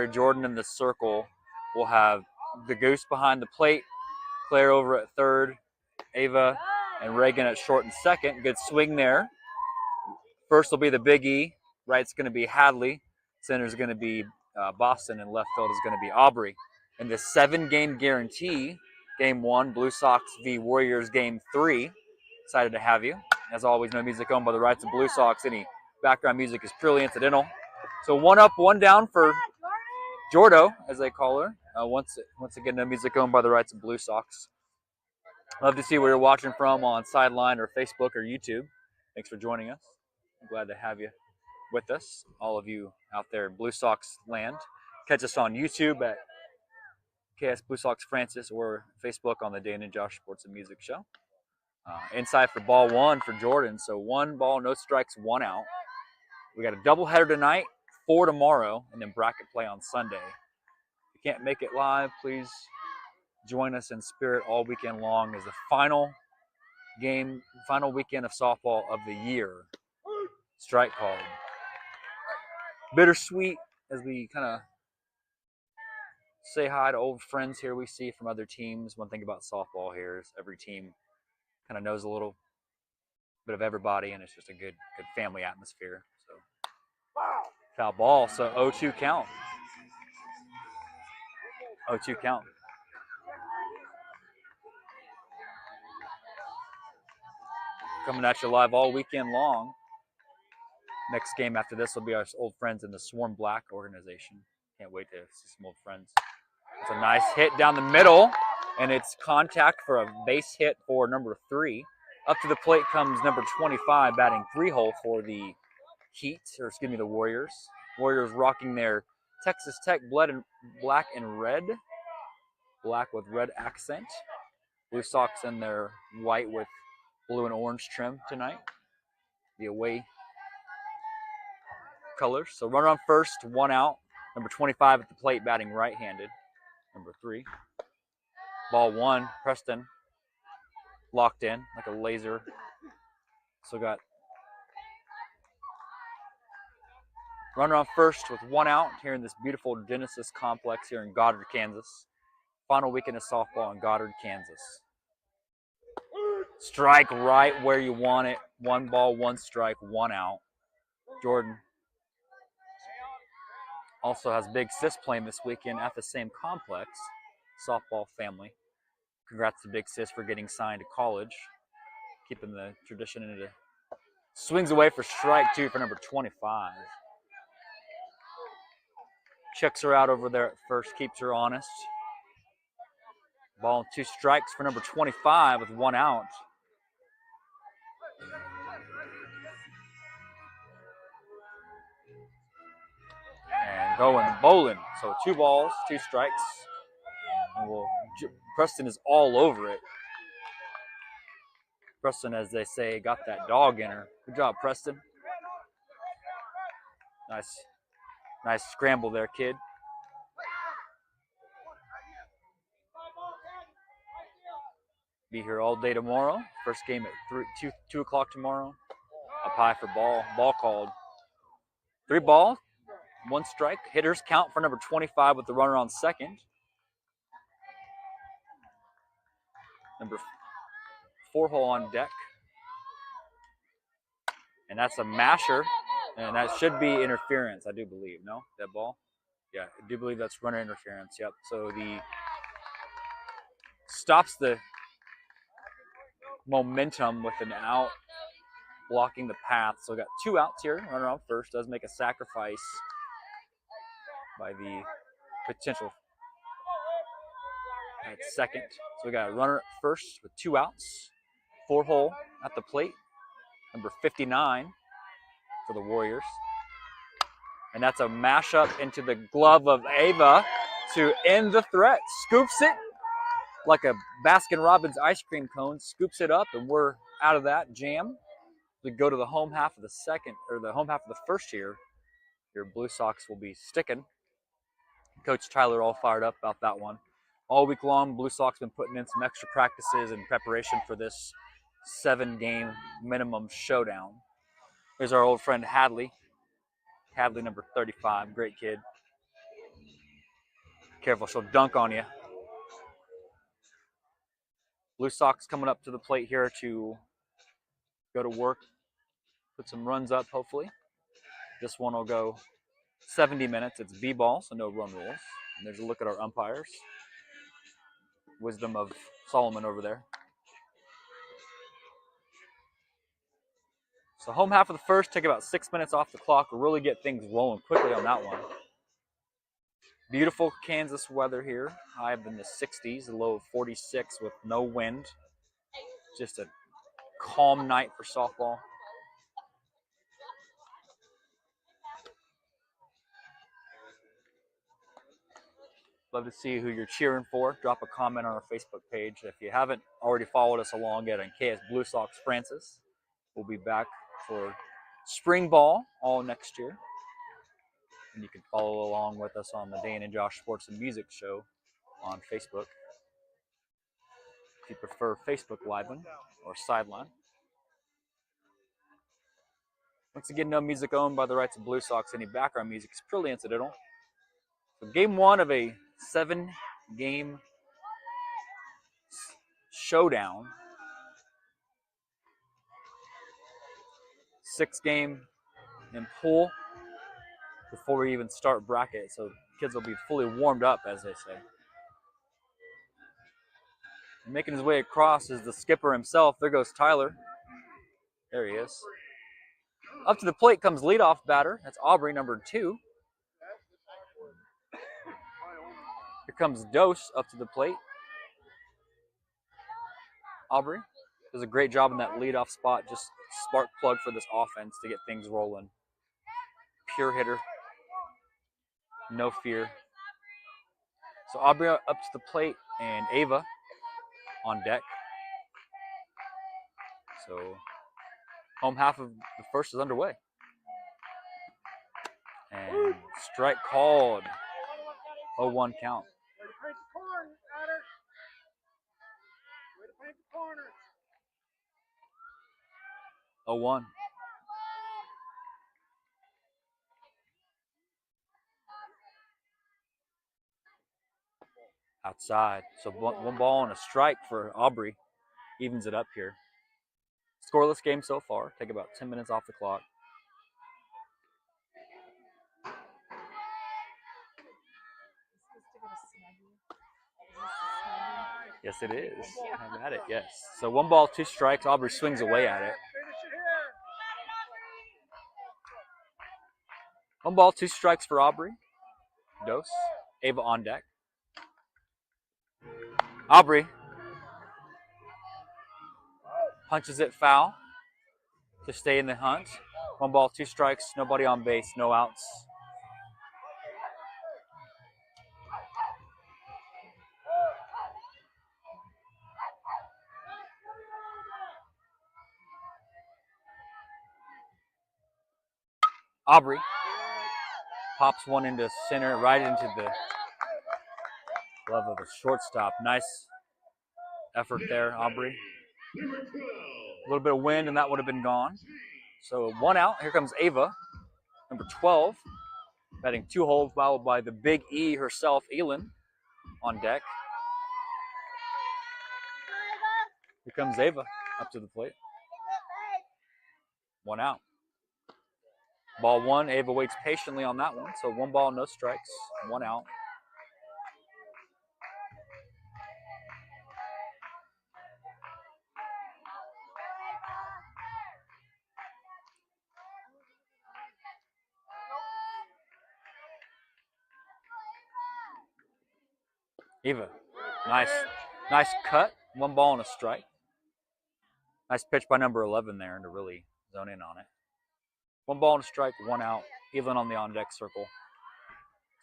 Jordan in the circle. We'll have the Goose behind the plate, Claire over at third, Ava and Reagan at short and second. Good swing there. First will be the Big E. Right's going to be Hadley. Center's going to be Boston, and left field is going to be Aubrey. In the 7-game guarantee, Game 1, Blue Sox v. Warriors, Game 3. Excited to have you. As always, no music owned by the rights of Blue Sox. Any background music is purely incidental. So 1 up, 1 down for Jordo, as they call her. Once again, no music owned by the rights of Blue Sox. Love to see where you're watching from on Sideline or Facebook or YouTube. Thanks for joining us. I'm glad to have you with us, all of you out there in Blue Sox land. Catch us on YouTube at KS BlueSox Francis or Facebook on the Dan and Josh Sports and Music Show. Inside for ball 1 for Jordan. So 1 ball, no strikes, 1 out. We got a doubleheader tonight, 4 tomorrow, and then bracket play on Sunday. If you can't make it live, please join us in spirit all weekend long as the final weekend of softball of the year. Strike called. Bittersweet as we kind of say hi to old friends here we see from other teams. One thing about softball here is every team kind of knows a little bit of everybody, and it's just a good family atmosphere. So foul ball, so 0-2 count. 0-2 count. Coming at you live all weekend long. Next game after this will be our old friends in the Swarm Black organization. Can't wait to see some old friends. It's a nice hit down the middle, and it's contact for a base hit for number 3. Up to the plate comes number 25, batting 3-hole for the the Warriors. Warriors rocking their Texas Tech black and red. Black with red accent. Blue Sox in their white with blue and orange trim tonight. The away colors. So runner on first, 1 out. Number 25 at the plate, batting right-handed. Number 3. Ball 1, Preston locked in like a laser. So got runner on first with 1 out here in this beautiful Genesis complex here in Goddard, Kansas. Final weekend of softball in Goddard, Kansas. Strike right where you want it. 1 ball, 1 strike, 1 out. Jordan also has big sis playing this weekend at the same complex. Softball family. Congrats to Big Sis for getting signed to college. Keeping the tradition in it. Swings away for strike 2 for number 25. Checks her out over there at first, keeps her honest. Ball and 2 strikes for number 25 with 1 out. And going bowling. So 2 balls, 2 strikes. And Preston is all over it. Preston, as they say, got that dog in her. Good job, Preston. Nice scramble there, kid. Be here all day tomorrow. First game at 2 o'clock tomorrow. Up high for ball. Ball called. 3 balls, 1 strike. Hitters count for number 25 with the runner on second. Number 4-hole on deck. And that's a masher. And that should be interference, I do believe. No? That ball? Yeah, I do believe that's runner interference. Yep. So the stops the momentum with an out blocking the path. So we got 2 outs here. Runner on first does make a sacrifice by the potential at second. So we got a runner at first with 2 outs. 4-hole at the plate. Number 59 for the Warriors. And that's a mashup into the glove of Ava to end the threat. Scoops it like a Baskin-Robbins ice cream cone. Scoops it up, and we're out of that jam. We go to the home half of the first here. Your Blue Sox will be sticking. Coach Tyler all fired up about that one. All week long, Blue Sox been putting in some extra practices in preparation for this 7-game minimum showdown. Here's our old friend Hadley. Hadley, number 35, great kid. careful, she'll dunk on you. BlueSox coming up to the plate here to go to work, put some runs up, hopefully. This one will go 70 minutes. It's B-ball, so no run rules. And there's a look at our umpires. Wisdom of Solomon over there. So home half of the first, take about 6 minutes off the clock. We'll really get things rolling quickly on that one. Beautiful Kansas weather here. High in the 60s, a low of 46 with no wind. Just a calm night for softball. Love to see who you're cheering for. Drop a comment on our Facebook page. If you haven't already followed us along yet on KS BlueSox Francis, we'll be back for spring ball all next year. And you can follow along with us on the Dane and Josh Sports and Music Show on Facebook. If you prefer Facebook Liveman or Sideline. Once again, no music owned by the rights of BlueSox. Any background music is purely incidental. So game one of a 7-game showdown. 6-game in pool before we even start bracket. So kids will be fully warmed up, as they say. Making his way across is the skipper himself. There goes Tyler. There he is. Up to the plate comes leadoff batter. That's Aubrey, number 2. Here comes Dose up to the plate. Aubrey does a great job in that leadoff spot. Just spark plug for this offense to get things rolling. Pure hitter. No fear. So Aubrey up to the plate and Ava on deck. So home half of the first is underway. And strike called. 0-1 count. 0-1. Outside. So one ball and a strike for Aubrey. Evens it up here. Scoreless game so far. Take about 10 minutes off the clock. Yes, it is. Have at it, yes. So 1 ball, 2 strikes. Aubrey swings away at it. 1 ball, 2 strikes for Aubrey. Dose. Ava on deck. Aubrey punches it foul to stay in the hunt. 1 ball, 2 strikes. Nobody on base. No outs. Aubrey pops one into center, right into the glove of the shortstop. Nice effort there, Aubrey. A little bit of wind, and that would have been gone. So 1 out. Here comes Ava, number 12, batting 2 holes, followed by the big E herself, Elin, on deck. Here comes Ava up to the plate. 1 out. Ball 1, Ava waits patiently on that one. So 1 ball, no strikes, 1 out. Ava, nice cut. 1 ball and a strike. Nice pitch by number 11 there to really zone in on it. 1 ball and a strike, 1 out. Evelyn on the on-deck circle.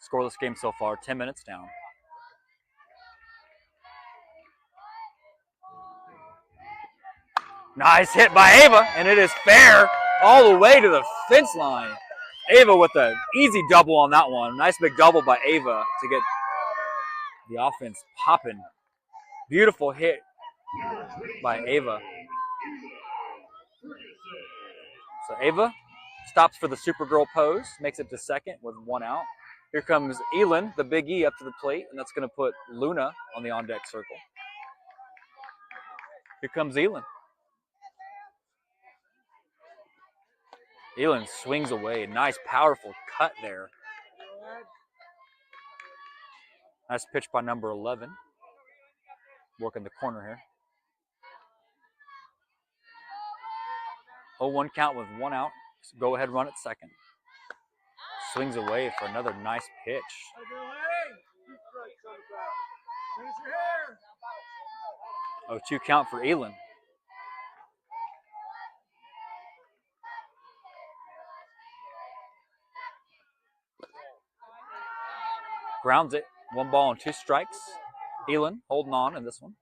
Scoreless game so far, 10 minutes down. Nice hit by Ava, and it is fair all the way to the fence line. Ava with an easy double on that one. Nice big double by Ava to get the offense popping. Beautiful hit by Ava. So Ava stops for the Supergirl pose, makes it to second with 1 out. Here comes Elin, the big E, up to the plate, and that's going to put Luna on the on-deck circle. Here comes Elin. Elin swings away. Nice, powerful cut there. Nice pitch by number 11. Working the corner here. 0-1 count with 1 out. So go ahead, run at second. Swings away for another nice pitch. 0-2 count for Elin. Grounds it. 1 ball and 2 strikes. Elin holding on in this one.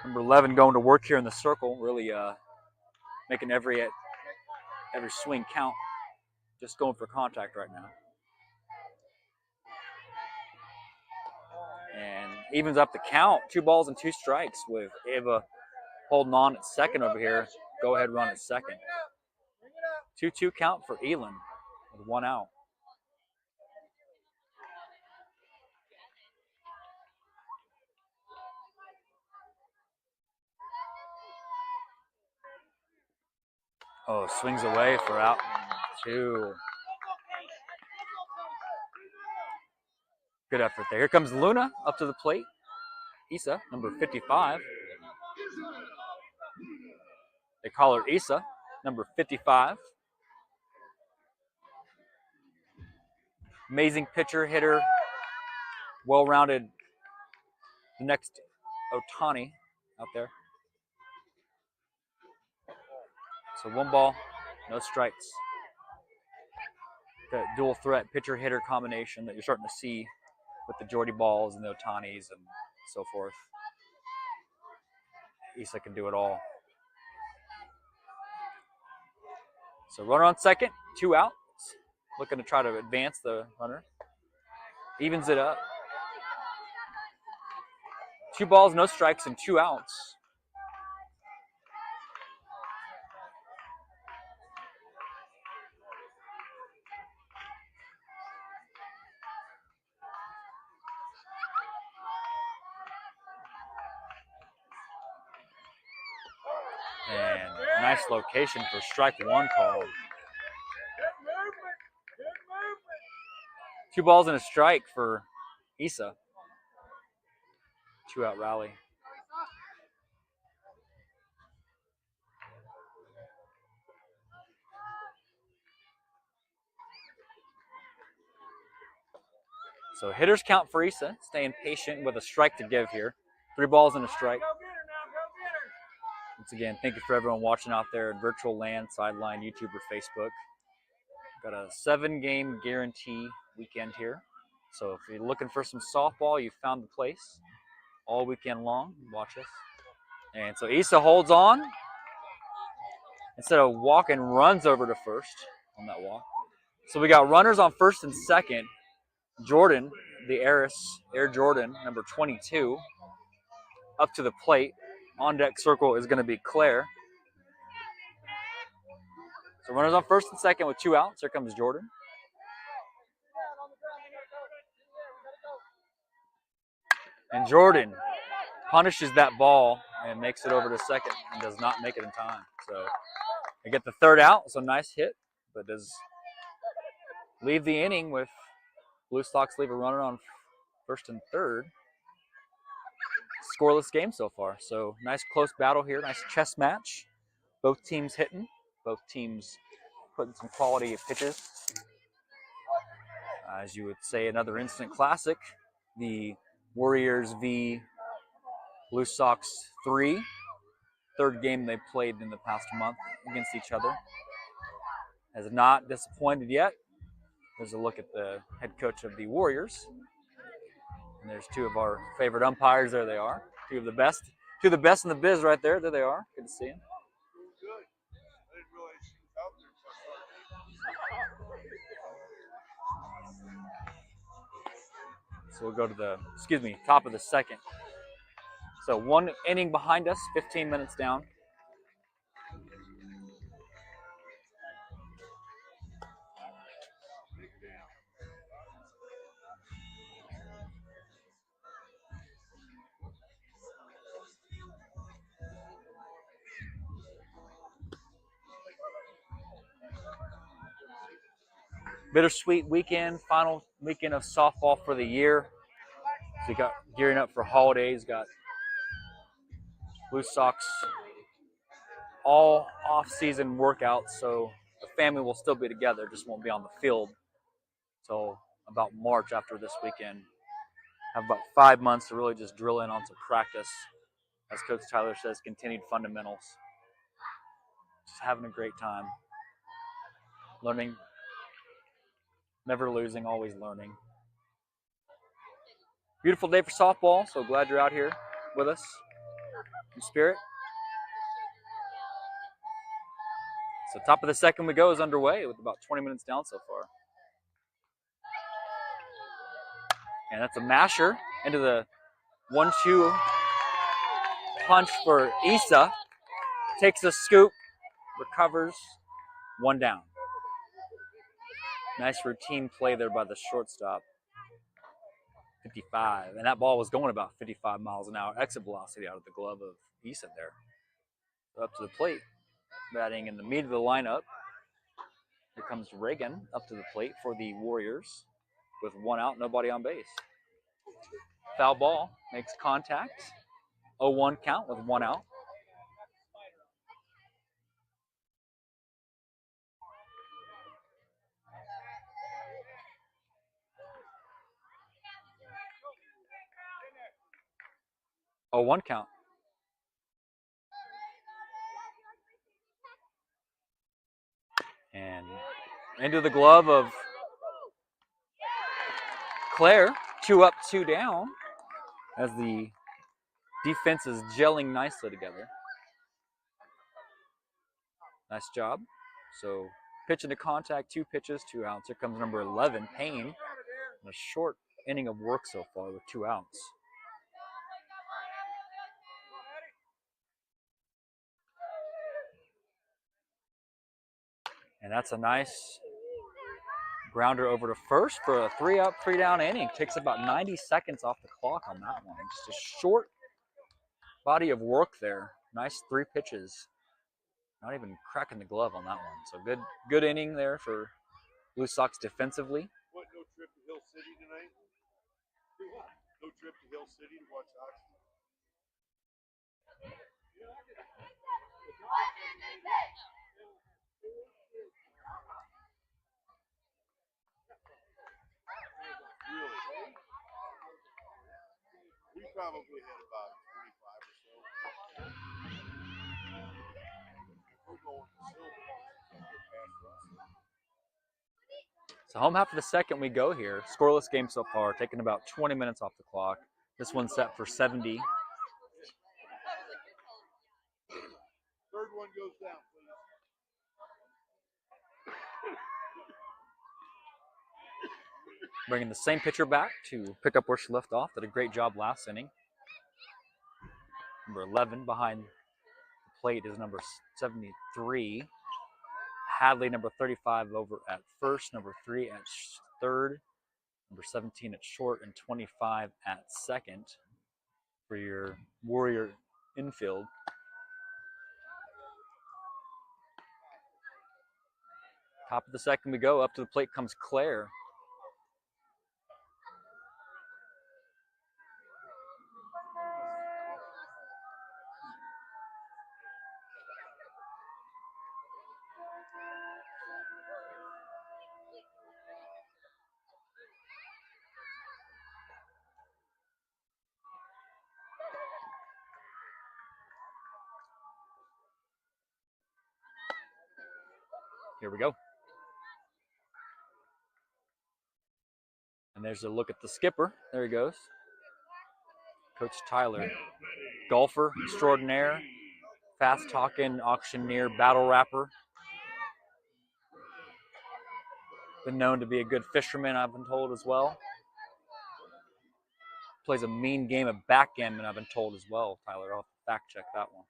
Number 11 going to work here in the circle, really making every swing count. Just going for contact right now. And evens up the count. 2 balls and 2 strikes with Ava holding on at second over here. Go ahead, run at second. 2-2 count for Elin with 1 out. Oh, swings away for out 2. Good effort there. Here comes Luna up to the plate. Isa, number 55. They call her Isa, number 55. Amazing pitcher, hitter, well-rounded. The next Otani out there. So 1 ball, no strikes. That dual threat pitcher-hitter combination that you're starting to see with the Jordy Balls and the Otanis and so forth. Isa can do it all. So runner on second, 2 outs. Looking to try to advance the runner. Evens it up. 2 balls, no strikes, and 2 outs. And nice location for strike 1 call. 2 balls and a strike for Isa. 2 out rally. So hitters count for Isa, staying patient with a strike to give here. 3 balls and a strike. Once again, thank you for everyone watching out there at Virtual Land, Sideline, YouTube, or Facebook. Got a 7-game guarantee weekend here. So if you're looking for some softball, you found the place. All weekend long, watch us. And so Isa holds on. Instead of walking, runs over to first on that walk. So we got runners on first and second. Jordan, the heiress, Air Jordan, number 22, up to the plate. On deck circle is going to be Claire. So runners on first and second with 2 outs. Here comes Jordan. And Jordan punishes that ball and makes it over to second and does not make it in time. So they get the 3rd out. So nice hit, but does leave the inning with BlueSox leave a runner on first and third. Scoreless game so far. So nice close battle here. Nice chess match. Both teams hitting. Both teams putting some quality pitches. As you would say, another instant classic. The Warriors v. BlueSox 3. 3rd game they played in the past month against each other. Has not disappointed yet. There's a look at the head coach of the Warriors. And there's 2 of our favorite umpires. There they are. 2 of the best. 2 of the best in the biz right there. There they are. Good to see them. So we'll go to the, top of the second. So 1 inning behind us, 15 minutes down. Bittersweet weekend, final weekend of softball for the year. So we got gearing up for holidays, got BlueSox all off-season workouts, so the family will still be together, just won't be on the field until about March after this weekend. Have about 5 months to really just drill in on some practice. As Coach Tyler says, continued fundamentals. Just having a great time. Learning, never losing, always learning. Beautiful day for softball, so glad you're out here with us in spirit. So top of the second we go is underway with about 20 minutes down so far. And that's a masher into the 1-2 punch for Issa. Takes a scoop, recovers, 1 down. Nice routine play there by the shortstop. 55, and that ball was going about 55 miles an hour exit velocity out of the glove of Issa there. So up to the plate, batting in the meat of the lineup. Here comes Reagan up to the plate for the Warriors with 1 out, nobody on base. Foul ball, makes contact. 0-1 count with 1 out. Oh, 1 count. And into the glove of Claire. 2 up, 2 down as the defense is gelling nicely together. Nice job. So pitch into contact, 2 pitches, 2 outs. Here comes number 11, Payne. And a short inning of work so far with 2 outs. And that's a nice grounder over to first for a 3 up, 3 down inning. Takes about 90 seconds off the clock on that one. Just a short body of work there. Nice 3 pitches. Not even cracking the glove on that one. So good inning there for BlueSox defensively. What, no trip to Hill City tonight? No trip to Hill City to watch Oxford? Really? We probably had about 25 or so. We're going to Silver. So home half of the second we go here. Scoreless game so far, taking about 20 minutes off the clock. This one's set for 70. Third one goes down, please. Bringing the same pitcher back to pick up where she left off. Did a great job last inning. Number 11 behind the plate is number 73. Hadley, number 35, over at first. Number 3 at third. Number 17 at short. And 25 at second for your Warrior infield. Top of the second we go. Up to the plate comes Claire. Here we go. And there's a look at the skipper. There he goes. Coach Tyler. Golfer extraordinaire. Fast-talking auctioneer, battle rapper. Been known to be a good fisherman, I've been told as well. Plays a mean game of backgammon, I've been told as well, Tyler. I'll have to fact check that one.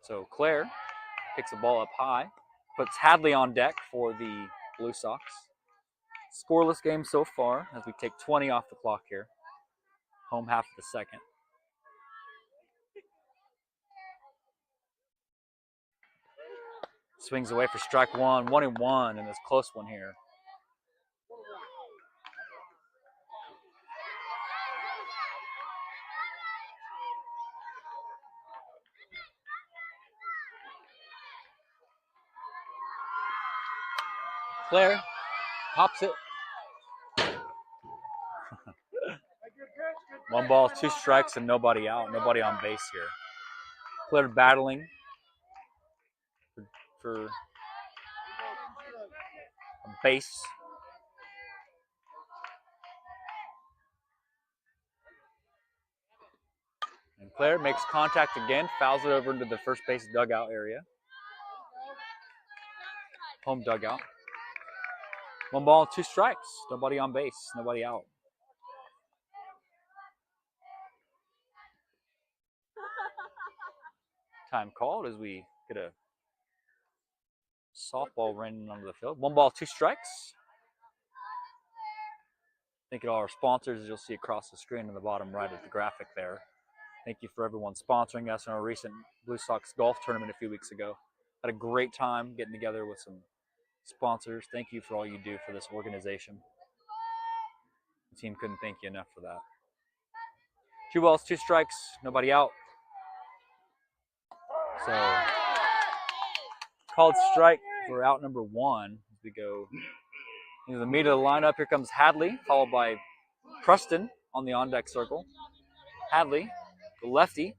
So Claire picks the ball up high, puts Hadley on deck for the BlueSox. Scoreless game so far as we take 20 off the clock here. Home half of the second. Swings away for strike one. 1-1 in this close one here. Claire pops it. 1 ball, 2 strikes, and nobody out. Nobody on base here. Claire battling for a base. And Claire makes contact again, fouls it over into the first base dugout area. Home dugout. 1 ball, 2 strikes. Nobody on base, nobody out. Time called as we get a softball running onto the field. 1 ball, 2 strikes. Thank you to all our sponsors, as you'll see across the screen in the bottom right of the graphic there. Thank you for everyone sponsoring us in our recent BlueSox golf tournament a few weeks ago. Had a great time getting together with some sponsors. Thank you for all you do for this organization. The team couldn't thank you enough for that. 2 balls, 2 strikes, nobody out. So, called strike for out number 1 as we go into the meat of the lineup. Here comes Hadley, followed by Preston on the on-deck circle. Hadley, the lefty.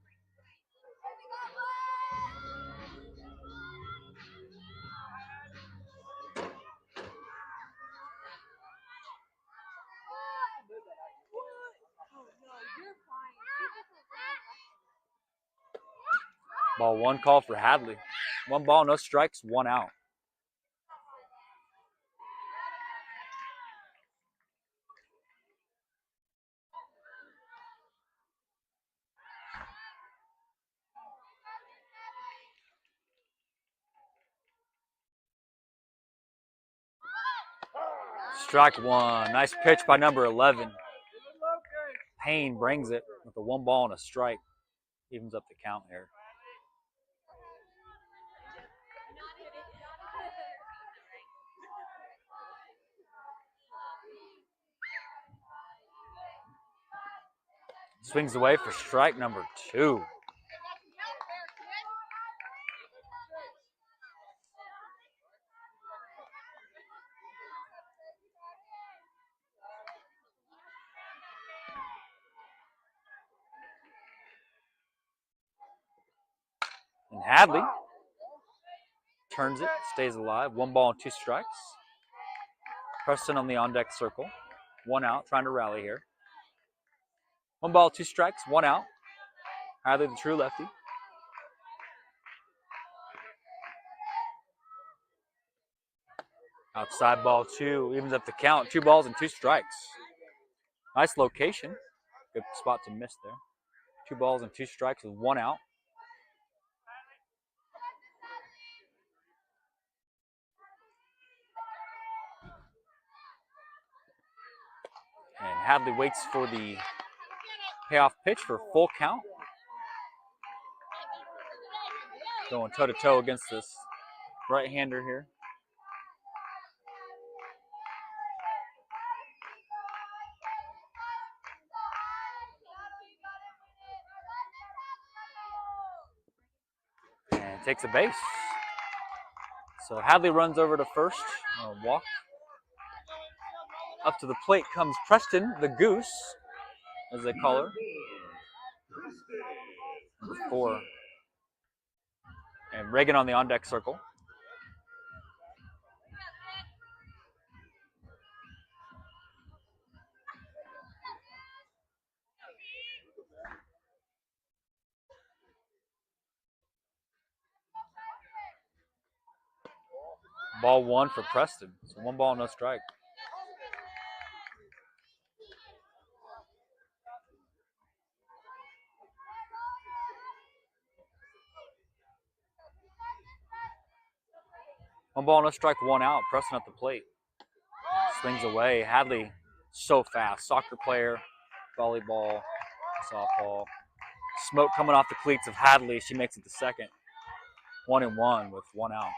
Ball 1 call for Hadley. 1 ball, no strikes, 1 out. Strike 1. Nice pitch by number 11. Payne brings it with a 1 ball and a strike. Evens up the count here. Swings away for strike number 2. And Hadley turns it, stays alive. 1 ball and 2 strikes. Preston on the on-deck circle. 1 out, trying to rally here. 1 ball, 2 strikes, 1 out. Hadley, the true lefty. Outside ball 2, evens up the count. 2 balls and 2 strikes. Nice location. Good spot to miss there. 2 balls and 2 strikes with 1 out. And Hadley waits for the payoff pitch for a full count. Going toe-to-toe against this right-hander here. And takes a base. So Hadley runs over to first, walk. Up to the plate comes Preston, the goose, as they call her. Number 4. And Reagan on the on-deck circle. Ball 1 for Preston. So 1 ball, no strike. One ball, no strike, 1 out. Preston at the plate. Swings away. Hadley, so fast. Soccer player, volleyball, softball. Smoke coming off the cleats of Hadley. She makes it to second. 1-1 with 1 out.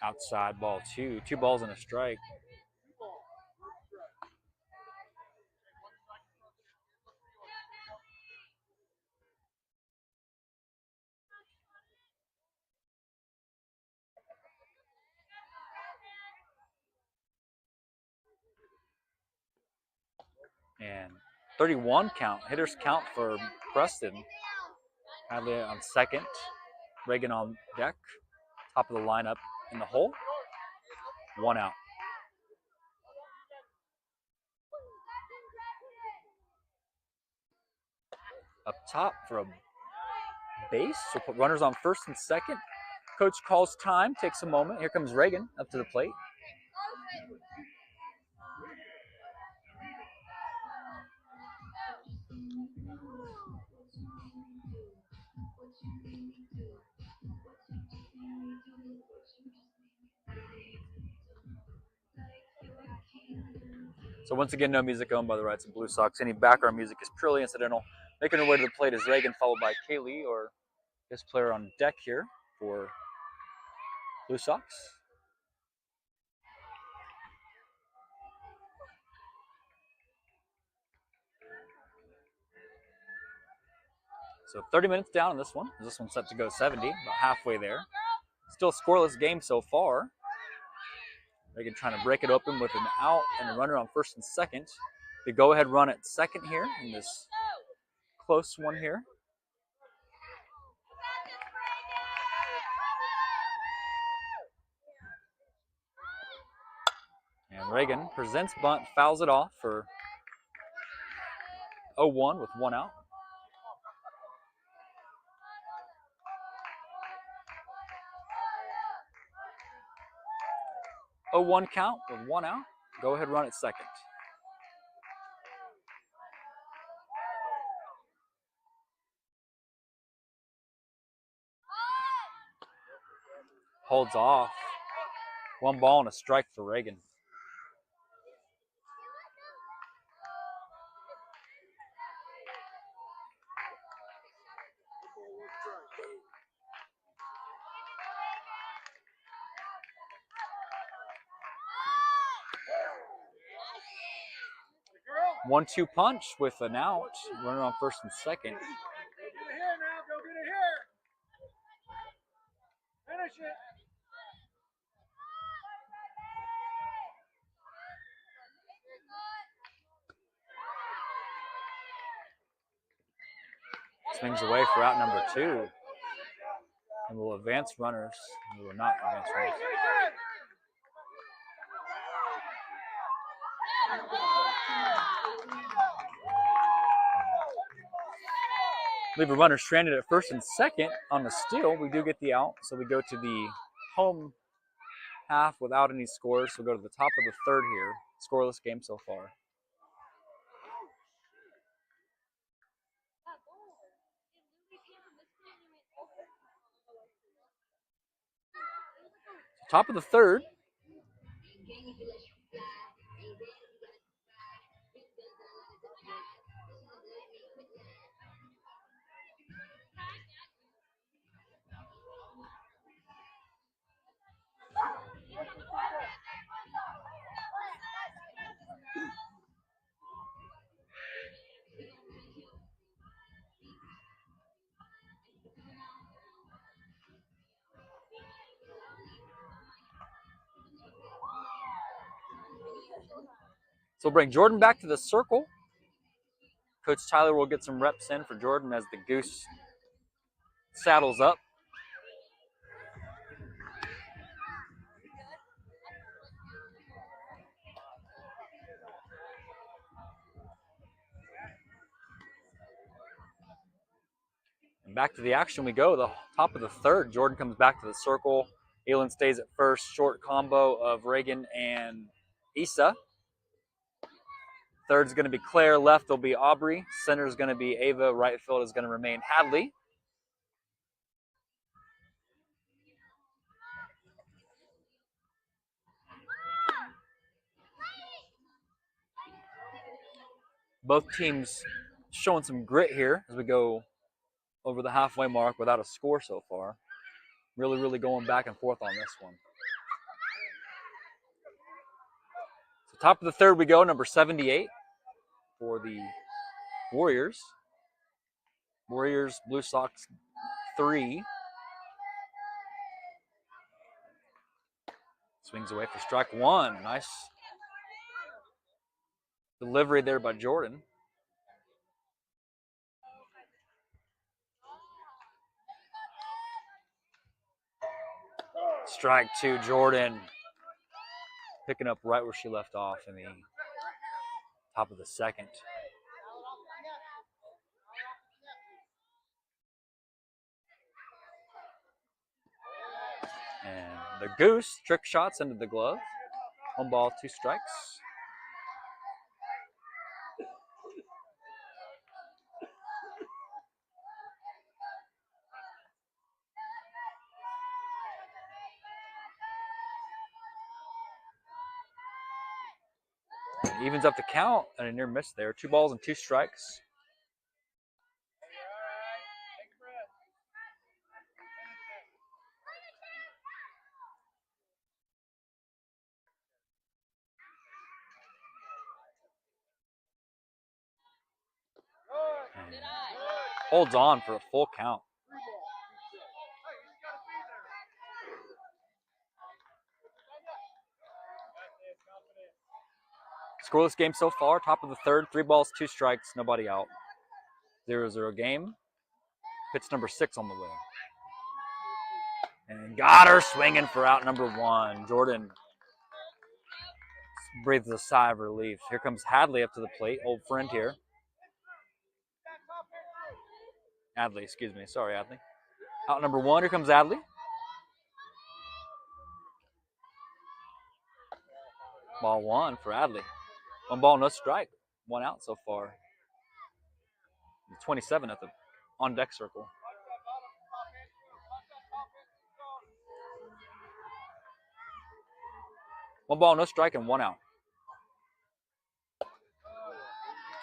Outside ball 2. 2 balls and a strike. And 31 count. Hitters count for Preston. Hadley on second. Reagan on deck. Top of the lineup in the hole. 1 out. Up top for a base. So put runners on first and second. Coach calls time, takes a moment. Here comes Reagan up to the plate. So once again, no music owned by the rights of BlueSox. Any background music is purely incidental. Making her way to the plate is Reagan, followed by Kaylee, or this player on deck here for BlueSox. So 30 minutes down in this one. This one's set to go 70, about halfway there. Still a scoreless game so far. Reagan trying to break it open with an out and a runner on first and second. The go-ahead run at second here in this close one here. And Reagan presents bunt, fouls it off for 0-1 with 1 out. A 1 count with 1 out. Go ahead run at second. Holds off. 1 ball and a strike for Reagan. One-two punch with an out. Runner on first and second. Go get it here now. Go get it here. Finish it. Swings away for out number 2. And will advance runners. We will not advance runners. Leave a runner stranded at first and second on the steal. We do get the out, so we go to the home half without any scores. So we'll go to the top of the third here. Scoreless game so far. Top of the third. So we'll bring Jordan back to the circle. Coach Tyler will get some reps in for Jordan as the Goose saddles up. And back to the action we go. The top of the third, Jordan comes back to the circle. Elin stays at first. Short combo of Reagan and Issa. Third's going to be Claire. Left will be Aubrey. Center is going to be Ava. Right field is going to remain Hadley. Both teams showing some grit here as we go over the halfway mark without a score so far. Really going back and forth on this one. Top of the third we go, number 78 for the Warriors. Warriors, BlueSox 3. Swings away for strike one. Nice delivery there by Jordan. Strike two, Jordan. Picking up right where she left off in the top of the second. And the Goose trick shots into the glove. 1 ball, 2 strikes. And evens up the count and a near miss there. 2 balls and 2 strikes. And holds on for a full count. Scoreless game so far. Top of the third. 3 balls, 2 strikes. Nobody out. 0-0 game. Pitch number 6 on the way. And got her swinging for out number 1. Jordan breathes a sigh of relief. Here comes Hadley up to the plate. Old friend here. Adley, excuse me. Sorry, Adley. Out number 1. Here comes Adley. Ball 1 for Adley. 1 ball, no strike. 1 out so far. 27 at the on deck circle. One ball, no strike, and 1 out.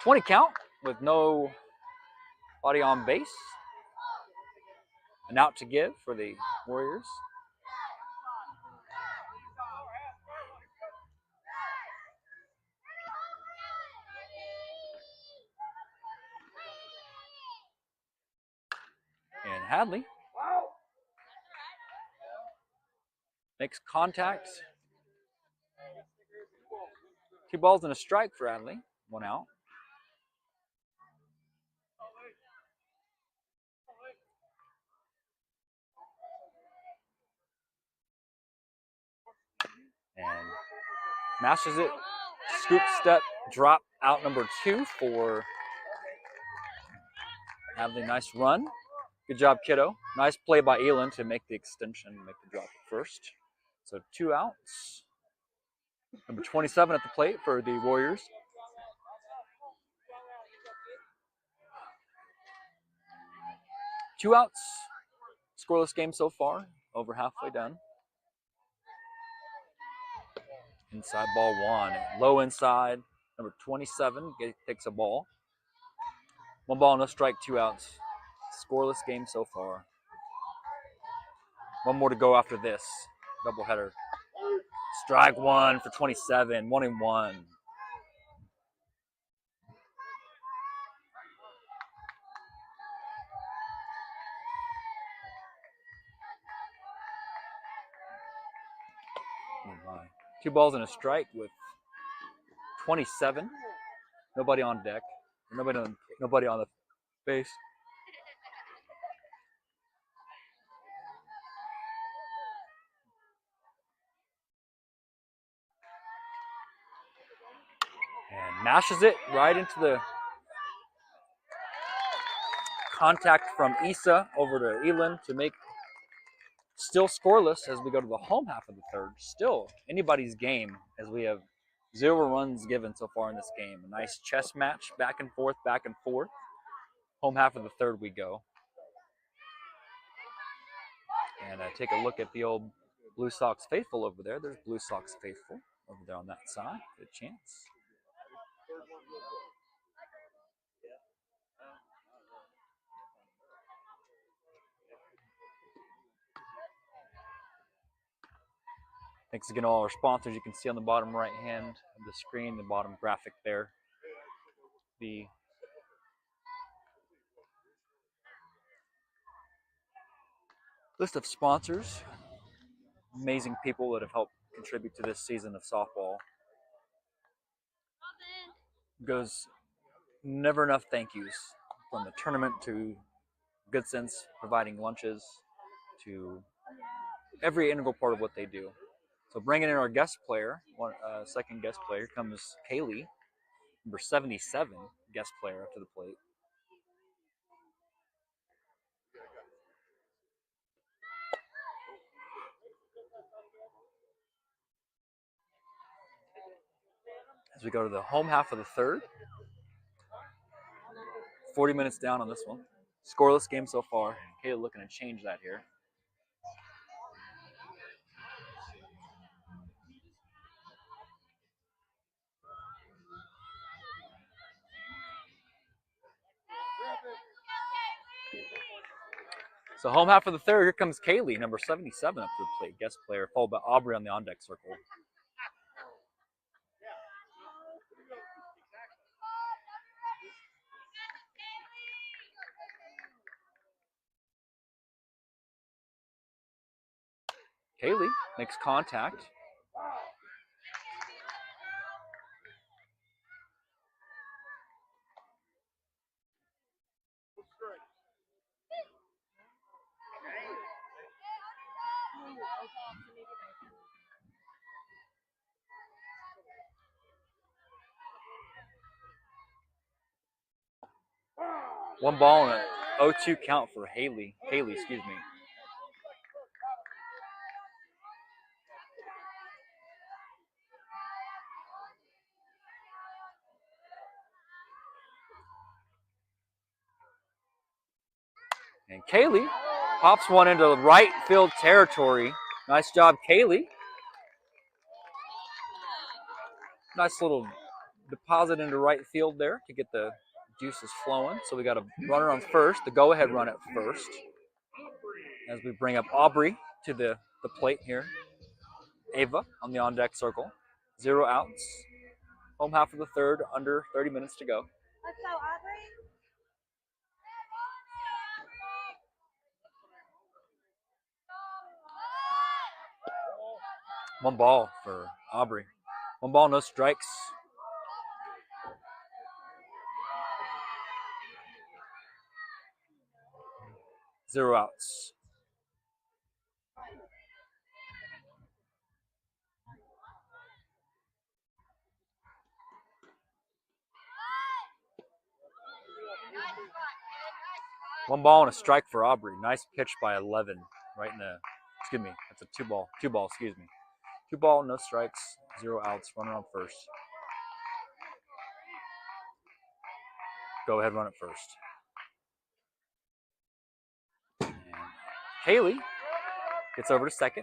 20 count with no body on base. An out to give for the Warriors. And Hadley makes contact. 2 balls and a strike for Hadley. 1 out. And mashes it. Scoop, step, drop, out number 2 for Hadley. Nice run. Good job, kiddo. Nice play by Elin to make the extension, make the drop first. So 2 outs. Number 27 at the plate for the Warriors. Two outs. Scoreless game so far. Over halfway done. Inside ball 1. Low inside. Number 27 takes a ball. 1 ball, no strike, 2 outs. Scoreless game so far. 1 more to go after this. Doubleheader. Strike 1 for 27. 1-1. Oh my. 2 balls and a strike with 27. Nobody on deck. Nobody on the base. And mashes it right into the contact from Issa over to Elin to make still scoreless as we go to the home half of the third. Still anybody's game as we have 0 runs given so far in this game. A nice chess match, back and forth, back and forth. Home half of the third we go. And take a look at the old BlueSox faithful over there. There's BlueSox faithful over there on that side. Good chance. Thanks again to all our sponsors. You can see on the bottom right hand of the screen, the bottom graphic there, the list of sponsors, amazing people that have helped contribute to this season of softball. Goes never enough thank yous, from the tournament to Good Sense providing lunches to every integral part of what they do. So bringing in our guest player, second guest player, comes Kaylee, number 77 guest player up to the plate. As we go to the home half of the third, 40 minutes down on this one. Scoreless game so far. Kaylee looking to change that here. So home half of the third, here comes Kaylee, number 77 up to the plate, guest player, followed by Aubrey on the on-deck circle. Kaylee makes contact. One ball and an 0-2 count for Haley. Excuse me. And Kaylee pops one into the right field territory. Nice job, Kaylee. Nice little deposit into right field there to get the juices flowing. So we got a runner on first, the go-ahead run at first. As we bring up Aubrey to the plate here. Ava on the on-deck circle. 0 outs. Home half of the third, under 30 minutes to go. Let's go, Aubrey. One ball for Aubrey. One ball, no strikes. Zero outs. One ball and a strike for Aubrey. Nice pitch by 11. Right in the, excuse me, that's a two ball, excuse me. 2 ball, no strikes, 0 outs, runner on first. Go ahead, run it first. And Kaylee gets over to second.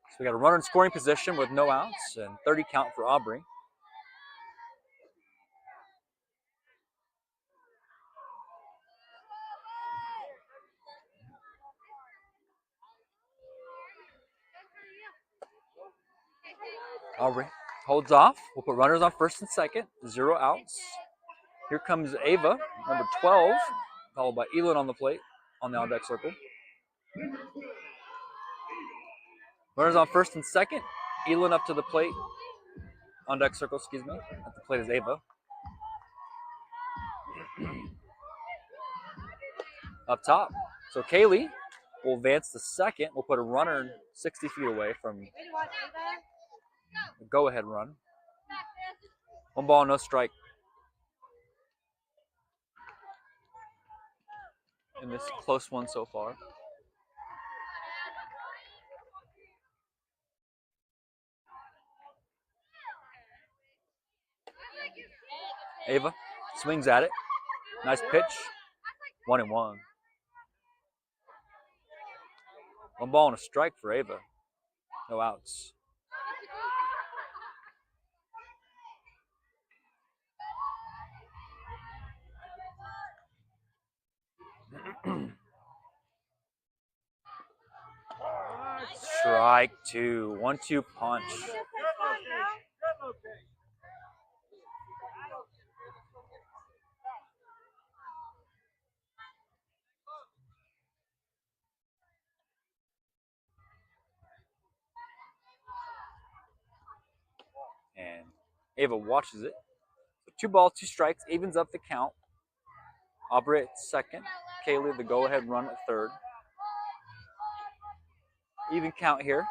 So we got a runner in scoring position with no outs and 30 count for Aubrey. Aubrey holds off. We'll put runners on first and second. 0 outs. Here comes Ava, number 12, followed by Elin on the plate on the on-deck circle. Runners on first and second. Elin up to the plate. On-deck circle, excuse me. At the plate is Ava. Up top. So Kaylee will advance to second. We'll put a runner 60 feet away from the go-ahead run. 1 ball, no strike. In this close one so far. Ava swings at it. Nice pitch. 1-1. 1 ball and a strike for Ava. No outs. Strike two. 1-2 punch. And Ava watches it. So 2 balls, 2 strikes, evens up the count. Aubrey at second. Kaylee the go-ahead run at third. Even count here.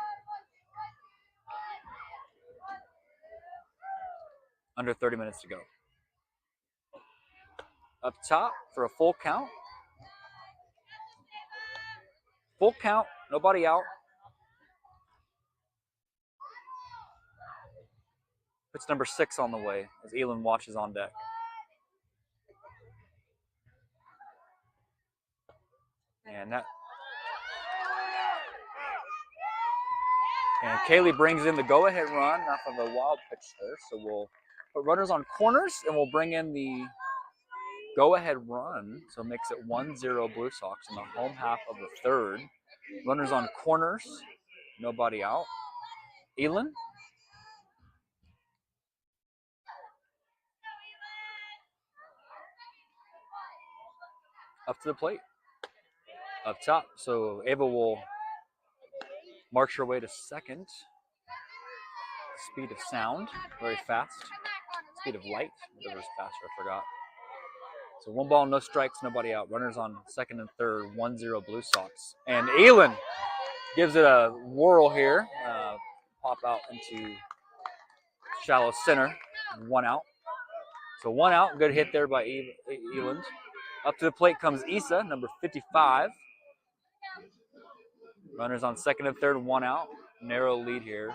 Under 30 minutes to go. Up top for a full count. Full count, nobody out. It's number 6 on the way as Elin watches on deck. And Kaylee brings in the go-ahead run off of a wild pitch there. So we'll put runners on corners and we'll bring in the go-ahead run. So it makes it 1-0 Blue Sox in the home half of the third. Runners on corners, nobody out. Elin. Up to the plate. Up top. So Ava will march her way to second. Speed of sound, very fast. Speed of light, whatever's faster, I forgot. So 1 ball, no strikes, nobody out. Runners on second and third, 1-0 Blue Sox. And Elin gives it a whirl here. Pop out into shallow center, 1 out. So 1 out, good hit there by Elin. Up to the plate comes Issa, number 55. Runners on second and third, 1 out. Narrow lead here.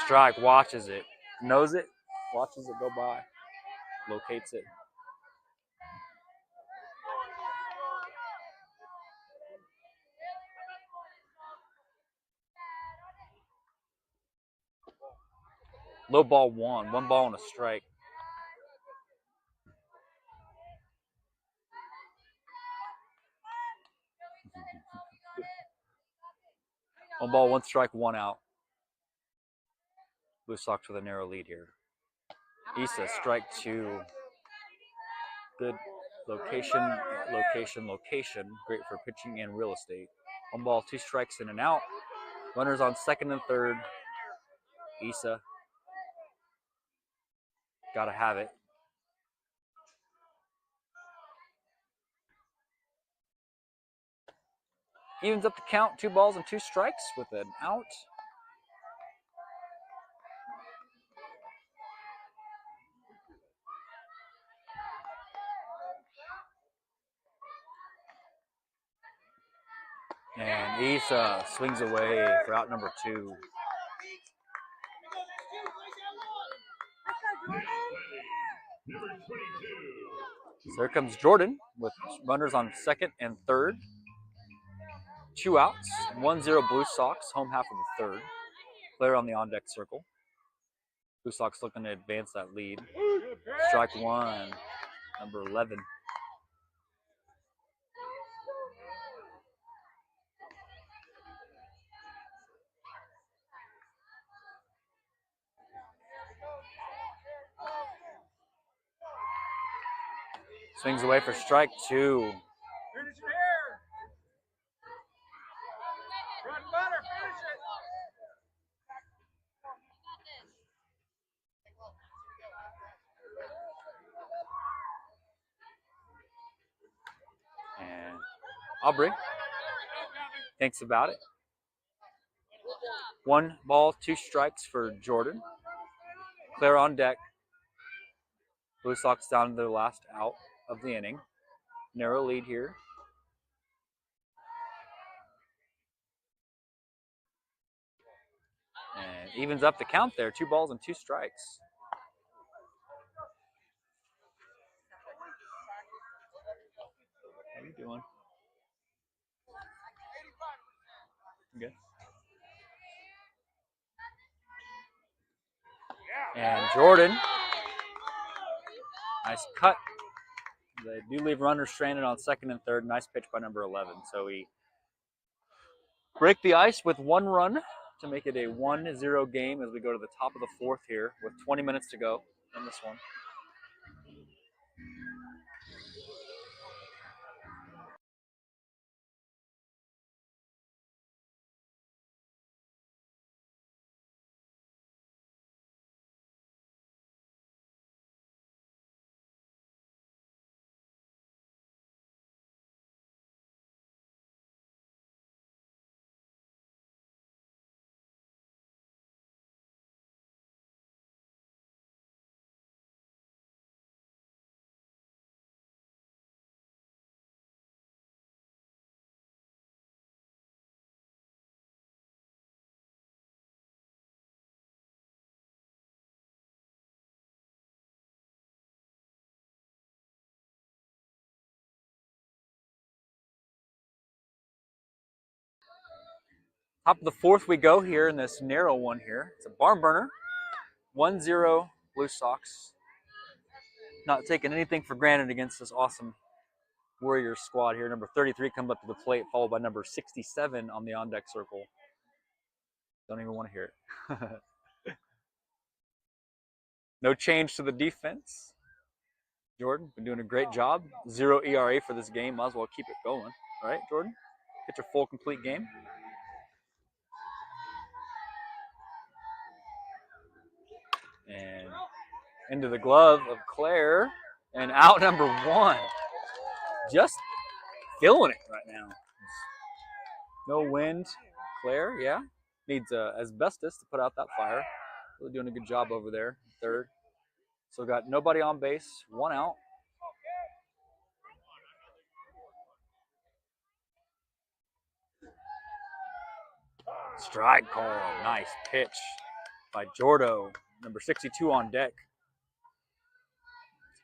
Strike, watches it, knows it, watches it go by, locates it. Low ball 1, 1 ball and a strike. One ball, 1 strike, 1 out. Blue Sox with a narrow lead here. Issa, strike 2. Good location. Great for pitching and real estate. 1 ball, 2 strikes in and out. Runners on second and third. Issa. Gotta have it. Evens up the count, 2 balls and 2 strikes with an out. And Issa swings away for out number 2. So there comes Jordan with runners on second and third. 2 outs, 1-0 Blue Sox, home half of the third. Player on the on-deck circle. Blue Sox looking to advance that lead. Strike 1, number 11. Swings away for strike 2. And Aubrey thinks about it. 1 ball, 2 strikes for Jordan. Player on deck. Blue Sox down to their last out of the inning. Narrow lead here. And evens up the count there. 2 balls and 2 strikes. How you doing? Good. And Jordan Nice cut. They do leave runners stranded on second and third. Nice pitch by number 11. So we break the ice with 1 run to make it a 1-0 game as we go to the top of the fourth here with 20 minutes to go in this one. Top of the fourth we go here in this narrow one here. It's a barn burner. 1-0 Blue Sox. Not taking anything for granted against this awesome Warriors squad here. Number 33 comes up to the plate, followed by number 67 on the on-deck circle. Don't even want to hear it. No change to the defense. Jordan, been doing a great job. 0 ERA for this game. Might as well keep it going. All right, Jordan? Get your full, complete game. And into the glove of Claire. And out number 1. Just feeling it right now. No wind. Claire, yeah. Needs asbestos to put out that fire. Really doing a good job over there. Third. So got nobody on base. 1 out. Strike call. Nice pitch by Jordo. Number 62 on deck.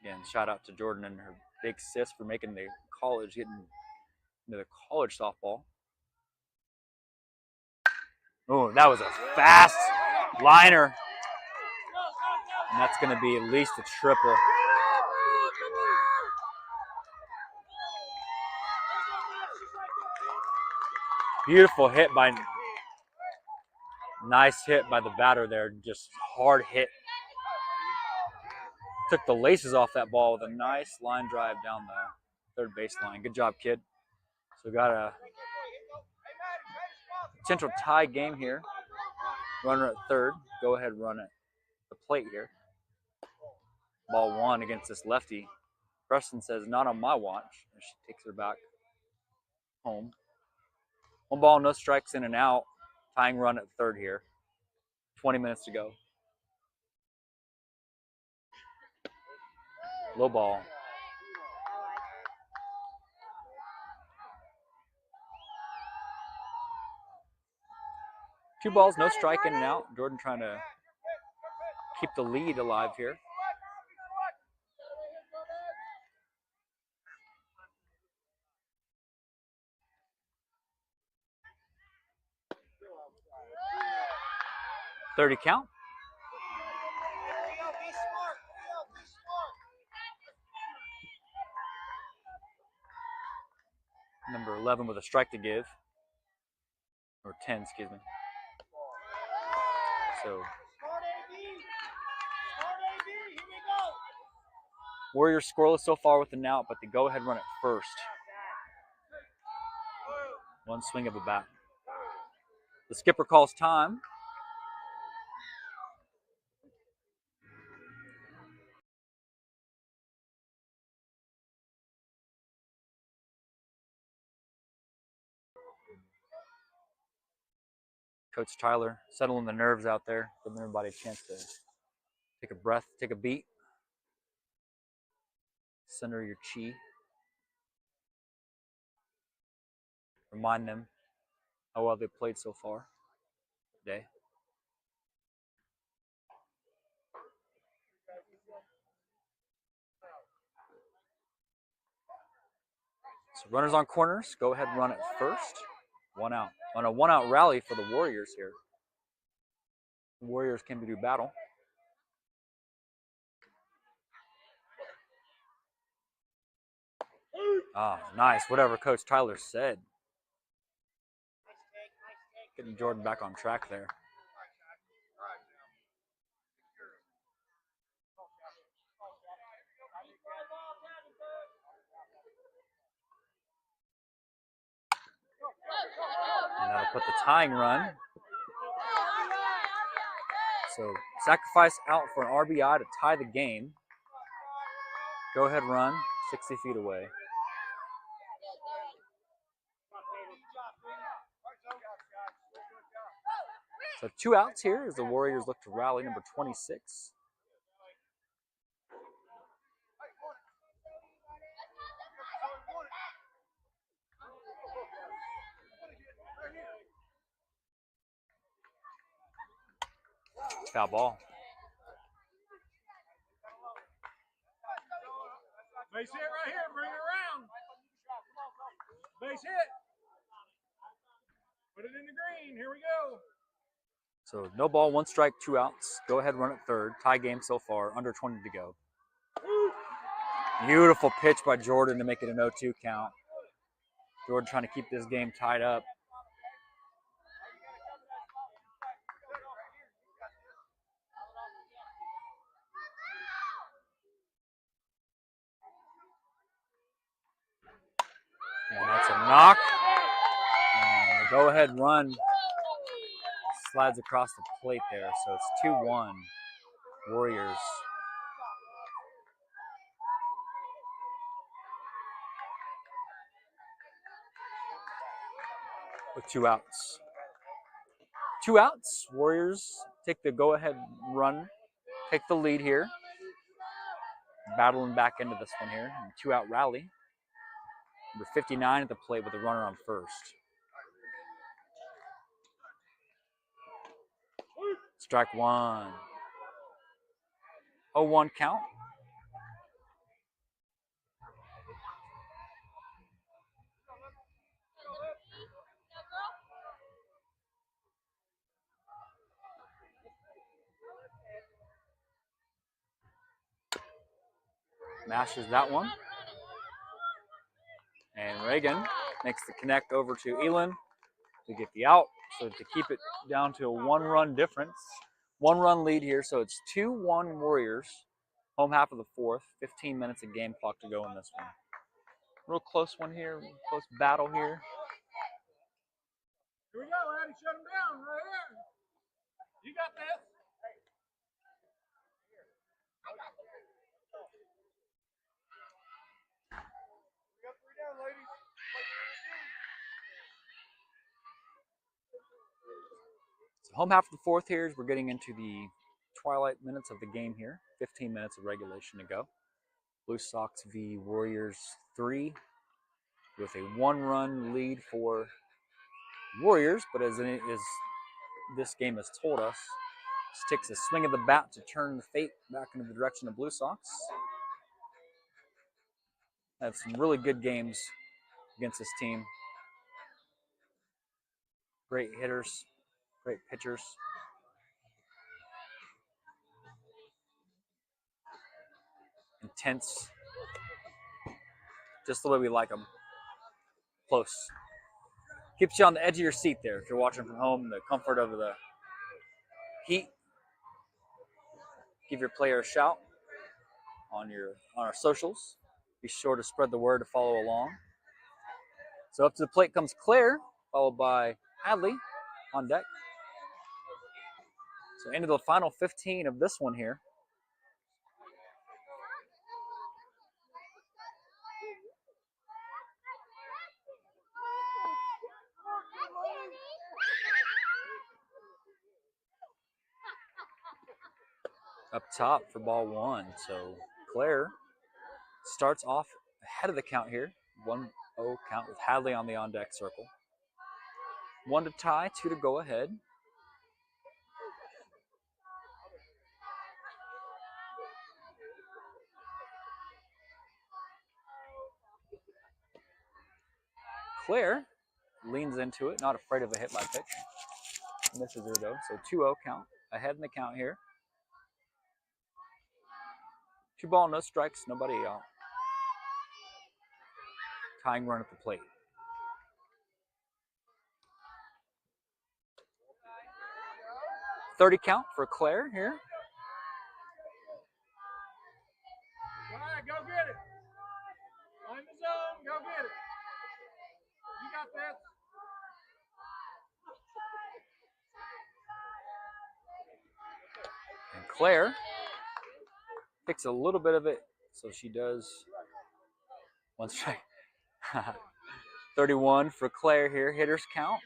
Again, shout out to Jordan and her big sis for making the college, getting into the college softball. Oh, that was a fast liner. And that's going to be at least a triple. Beautiful hit by, nice hit by the batter there. Just hard hit. Took the laces off that ball with a nice line drive down the third baseline. Good job, kid. So we got a potential tie game here. Runner at third. Go ahead, run at the plate here. Ball 1 against this lefty. Preston says, not on my watch. And she takes her back home. 1 ball, no strikes, in and out. Tying run at third here. 20 minutes to go. Low ball. Two balls, no strike, in and out. Jordan trying to keep the lead alive here. .30 count. Number 11 with a strike to give. Or 10, excuse me. So Warriors scoreless so far with an out, but the go-ahead run at first. 1 swing of the bat. The skipper calls time. Coach Tyler settling the nerves out there, giving everybody a chance to take a breath, take a beat. Center your chi. Remind them how well they've played so far today. So runners on corners, go ahead and run it first. 1 out. On a 1-out rally for the Warriors here. The Warriors can do battle. Ah, nice. Whatever Coach Tyler said. Getting Jordan back on track there. And that'll put the tying run. So sacrifice out for an RBI to tie the game. Go ahead run, 60 feet away. So 2 outs here as the Warriors look to rally number 26. Foul ball. Base hit right here. Bring it around. Base hit. Put it in the green. Here we go. So no ball, 1 strike, 2 outs. Go ahead, run at third. Tie game so far, under 20 to go. Beautiful pitch by Jordan to make it an 0-2 count. Jordan trying to keep this game tied up. And that's a knock. And the go-ahead run slides across the plate there. So it's 2-1 Warriors. With 2 outs. 2 outs. Warriors take the go-ahead run, take the lead here. Battling back into this one here. 2-out rally. Number 59 at the plate with a runner on first. Strike 1. 0-1 count. Mashes that one. And Reagan makes the connect over to Elin to get the out. So to keep it down to a 1-run difference. 1-run lead here. So it's 2-1 Warriors. Home half of the fourth. 15 minutes of game clock to go in this one. Real close one here. Close battle here. Here we go, Addy. Shut him down right here. You got this. We got 3 down, ladies. So home half of the fourth here as we're getting into the twilight minutes of the game here. 15 minutes of regulation to go. BlueSox v Warriors 3 with a 1-run lead for Warriors, but as this game has told us, this takes a swing of the bat to turn the fate back into the direction of BlueSox. Had some really good games against this team. Great hitters, great pitchers. Intense. Just the way we like them. Close. Keeps you on the edge of your seat there if you're watching from home, the comfort of the heat. Give your player a shout on our socials. Be sure to spread the word to follow along. So up to the plate comes Claire, followed by Hadley on deck. So into the final 15 of this one here. Up top for ball 1. So Claire starts off ahead of the count here. 1-0 count with Hadley on the on-deck circle. 1 to tie, 2 to go ahead. Claire leans into it, not afraid of a hit by pitch. Misses her though, so 2-0 count. Ahead in the count here. 2 ball, no strikes, nobody out. tying run at the plate. .30 count for Claire here. All right, go get it. Find the zone, go get it. You got this. And Claire picks a little bit of it, so she does one strike. 31 for Claire here, hitter's count.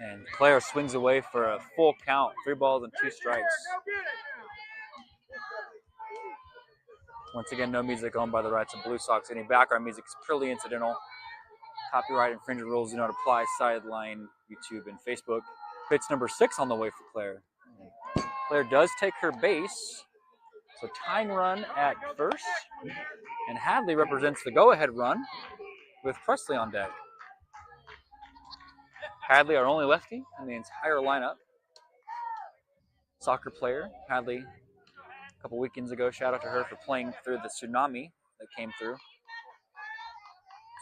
And Claire swings away for a full count, 3 balls and 2 strikes. Once again, no music owned by the rights of BlueSox. Any background music is purely incidental. Copyright infringement rules do not apply. Sideline, YouTube, and Facebook. Pitch number 6 on the way for Claire. Claire does take her base. So tying run at first. And Hadley represents the go-ahead run with Presley on deck. Hadley, our only lefty in the entire lineup. Soccer player. Hadley, a couple weekends ago, shout out to her for playing through the tsunami that came through.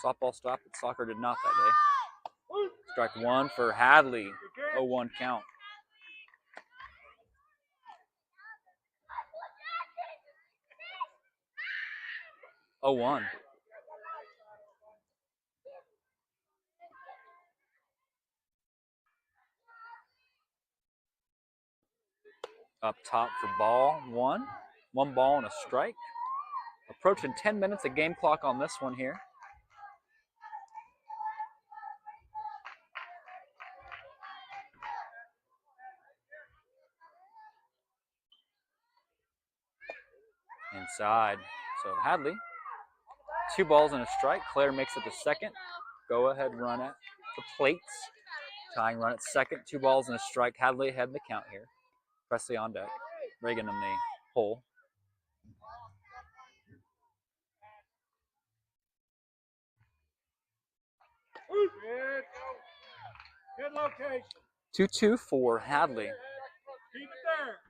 Softball stopped, but soccer did not that day. Strike 1 for Hadley. 0-1 count. Oh, 1. Up top for ball 1. 1 ball and a strike. Approaching 10 minutes of game clock on this one here. Inside. So Hadley, 2 balls and a strike. Claire makes it the second. Go ahead run at the plates. Tying run at second. 2 balls and a strike. Hadley ahead in the count here. Presley on deck. Reagan in the hole. Good location. 2-2 for Hadley. Keep it there.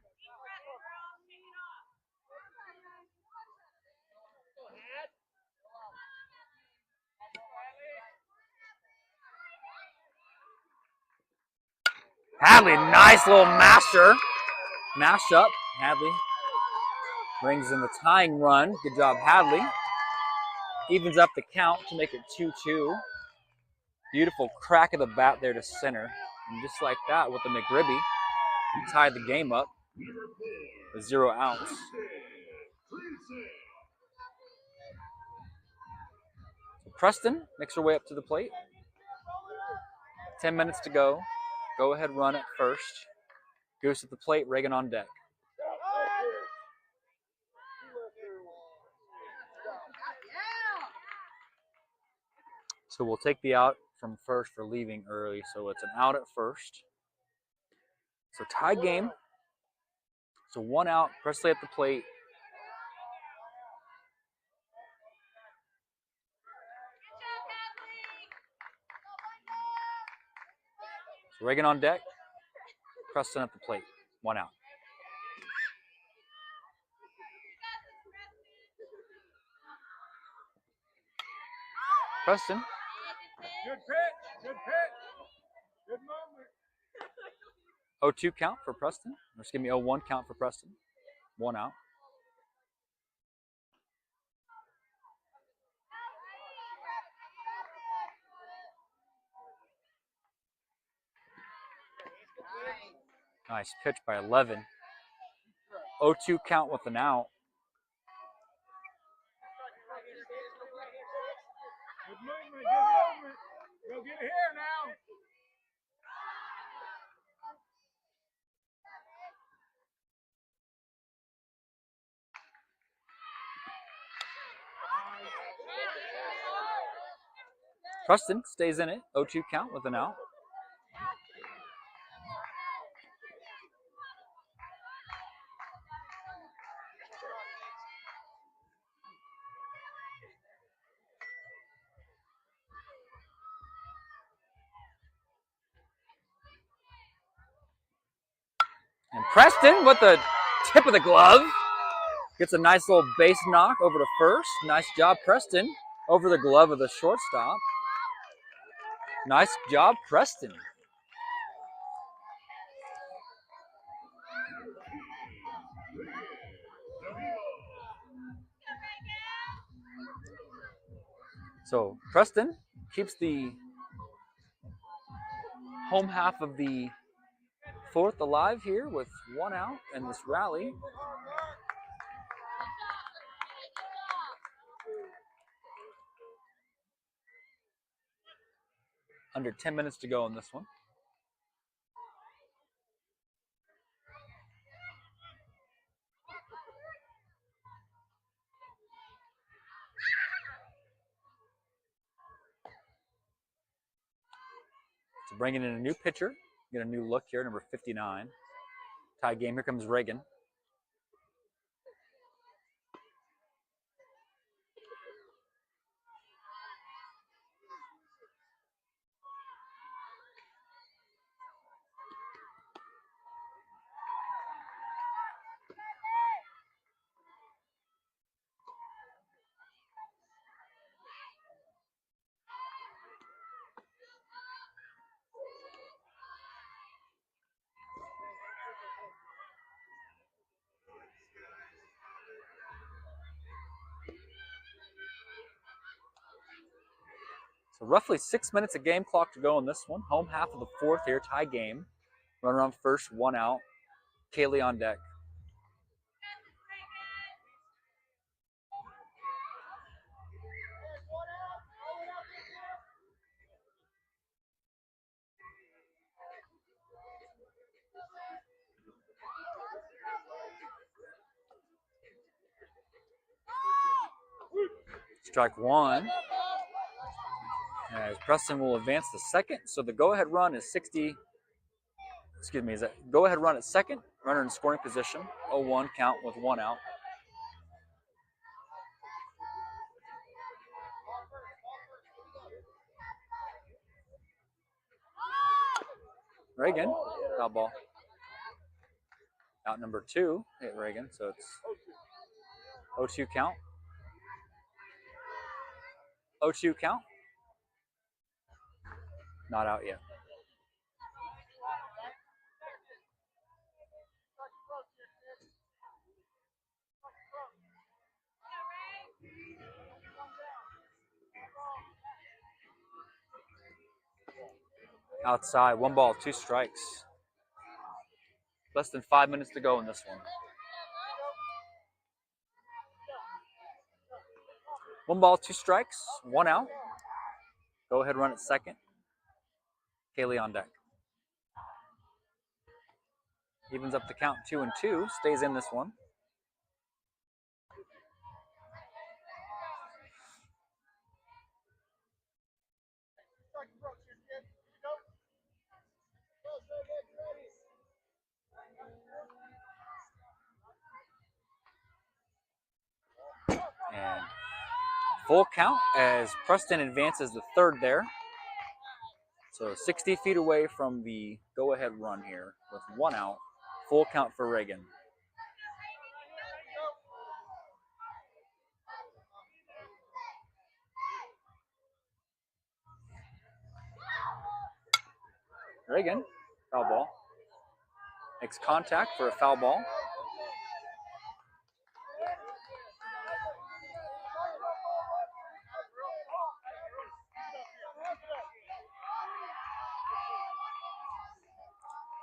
Hadley, nice little masher. Mash up. Hadley brings in the tying run. Good job, Hadley. Evens up the count to make it 2-2. Beautiful crack of the bat there to center. And just like that, with the McRibby, he tied the game up with 0 outs. So Preston makes her way up to the plate. 10 minutes to go. Go ahead run at first. Goose at the plate, Reagan on deck. So we'll take the out from first for leaving early. So it's an out at first. So tie game. So 1 out, Presley at the plate. So Reagan on deck. Preston at the plate. 1 out. Preston. Good pitch. Good pitch. Good moment. 0-2 count for Preston. Or excuse me, 0-1 count for Preston. 1 out. Nice pitch by 11. 0-2 count with an out. Good movement. Good movement. Go get it here now. Preston stays in it. 0-2 count with an out. Preston with the tip of the glove. Gets a nice little base knock over to first. Nice job, Preston, over the glove of the shortstop. Nice job, Preston. So Preston keeps the home half of the fourth alive here with 1 out in this rally. Under 10 minutes to go in this one. So bringing in a new pitcher. Get a new look here, number 59. Tie game. Here comes Reagan. So roughly 6 minutes of game clock to go in this one. Home half of the fourth here, tie game. Runner on first, 1 out. Kaylee on deck. Strike one. As Preston will advance to second. So the go-ahead run is 60. Excuse me, is that go-ahead run at second. Runner in scoring position. 0-1 count with 1 out. Reagan, foul ball. Out number 2, hit Reagan, so it's 0-2 count. 0-2 count. Not out yet. Outside, 1 ball, 2 strikes. Less than 5 minutes to go in this one. 1 ball, 2 strikes, 1 out. Go ahead, run at second. Kaylee on deck. Evens up the count 2-2. Stays in this one. And full count as Preston advances the third there. So 60 feet away from the go-ahead run here with 1 out. Full count for Reagan. Reagan, foul ball. Makes contact for a foul ball.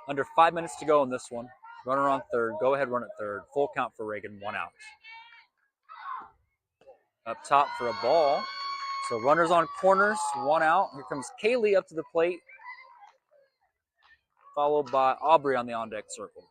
Under 5 minutes to go in this one. Runner on third. Go ahead, run at third. Full count for Reagan. 1 out. Up top for a ball. So runners on corners. 1 out. Here comes Kaylee up to the plate. Followed by Aubrey on the on-deck circle.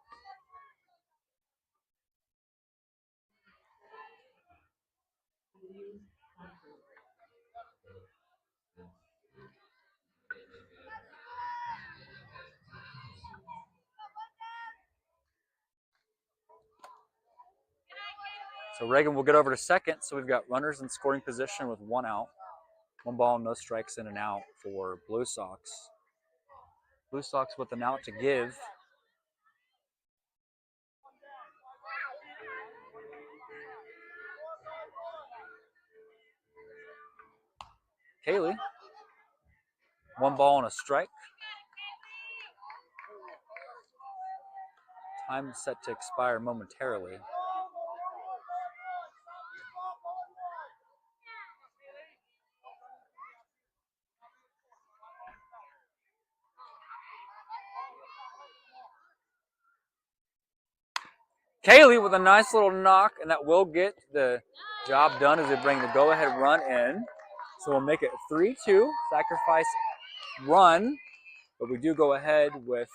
So Reagan will get over to second. So we've got runners in scoring position with 1 out. 1 ball, no strikes, in and out for Blue Sox. Blue Sox with an out to give. Kaylee. 1 ball and a strike. Time set to expire momentarily. Kaylee with a nice little knock, and that will get the job done as they bring the go-ahead run in. So we'll make it 3-2, sacrifice run, but we do go ahead with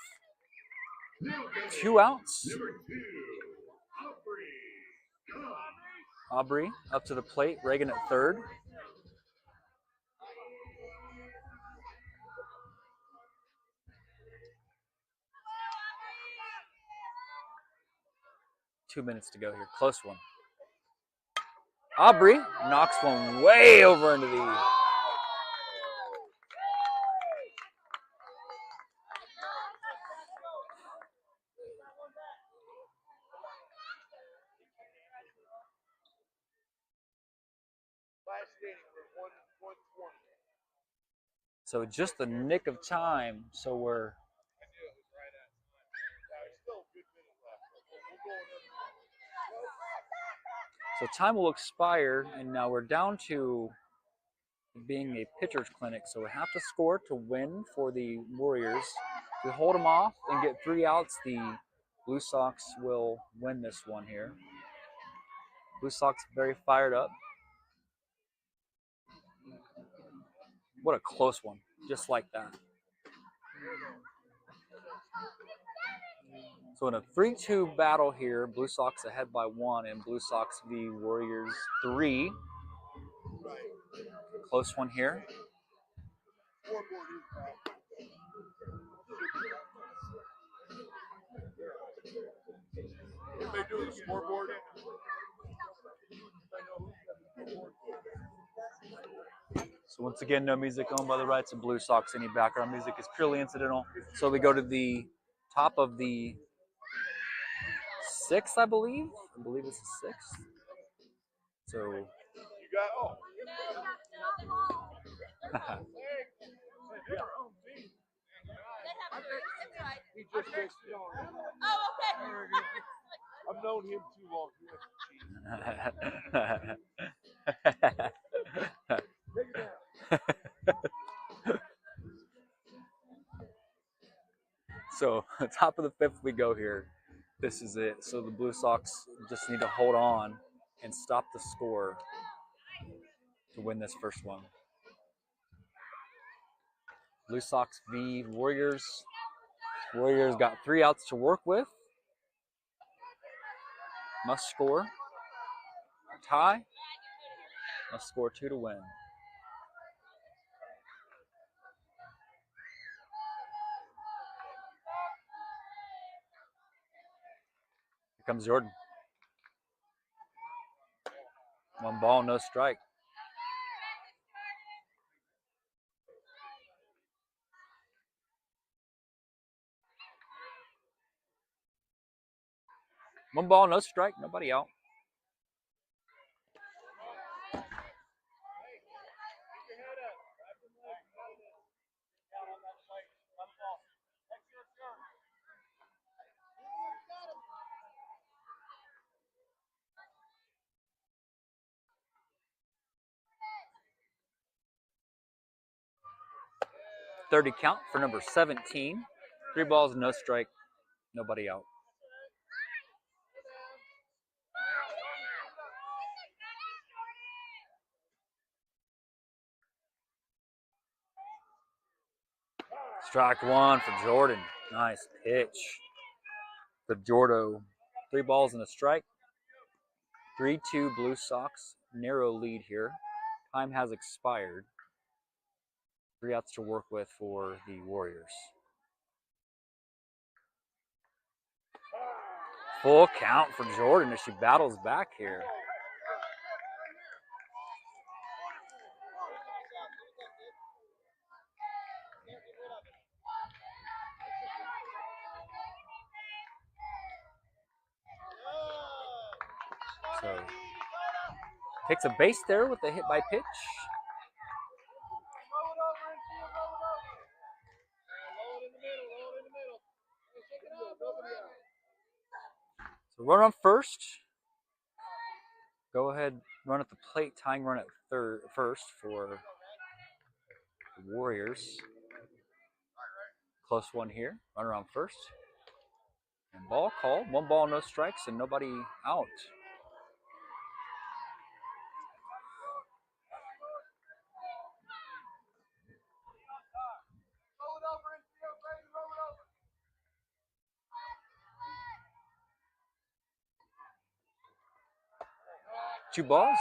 2 outs. Aubrey up to the plate, Reagan at third. Two minutes to go here, close one. Aubrey knocks one way over into the so just the nick of time. So we're time will expire, and now we're down to being a pitcher's clinic. So we have to score to win for the Warriors. If we hold them off and get 3 outs, the Blue Sox will win this one here. Blue Sox very fired up. What a close one, just like that. So in a 3-2 battle here, Blue Sox ahead by 1, and Blue Sox v. Warriors 3. Close one here. What they do with the scoreboard? So once again, no music owned by the rights of Blue Sox. Any background music is purely incidental. So we go to the top of the 6th, I believe. I believe it's the 6th. So You got He just fixed it on. Oh, okay. I've known him too long. So top of the 5th we go here. This is it. So the Blue Sox just need to hold on and stop the score to win this first one. Blue Sox v. Warriors. Warriors got 3 outs to work with. Must score. Tie. Must score 2 to win. Here comes Jordan. 1 ball, no strike. One ball, no strike, nobody out. .30 count for number 17. 3 balls, no strike, nobody out. Strike 1 for Jordan. Nice pitch for Jordo. 3 balls and a strike. 3-2 Blue Sox. Narrow lead here. Time has expired. 3 outs to work with for the Warriors. Full count for Jordan as she battles back here. So takes a base there with the hit by pitch. So run on first. Go ahead, run at the plate, tying run at first for the Warriors. Close one here. Runner on first. And ball called. 1 ball, no strikes, and nobody out. Two balls,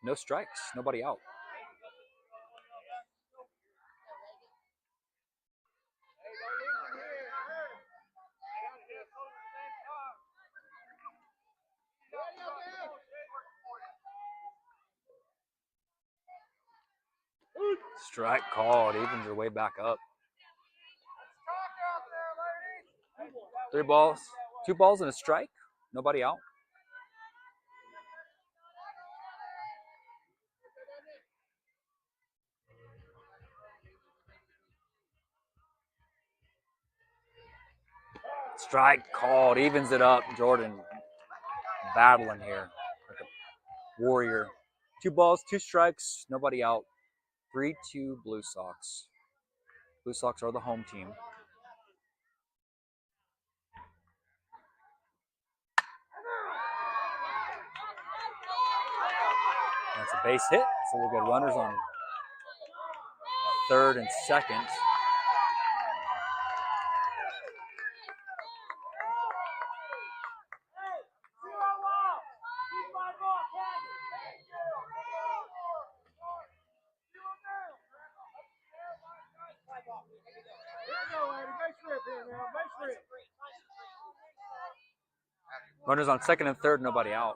no strikes, nobody out. Strike called. Evens are way back up. 3 balls, 2 balls and a strike. Nobody out. Strike called. Evens it up. Jordan battling here. Like a warrior. 2 balls, 2 strikes. Nobody out. 3-2 Blue Sox. Blue Sox are the home team. That's a base hit, so we'll get runners on third and second. Runners on second and third, nobody out.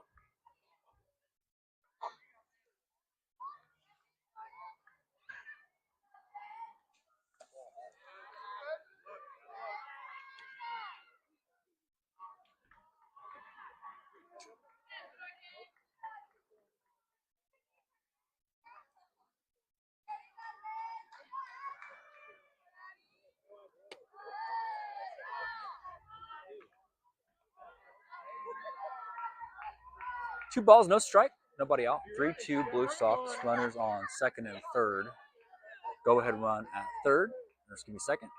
Two balls, no strike, nobody out. 3-2 Blue Sox. Runners on second and third. Go ahead run at third. Or excuse me, second.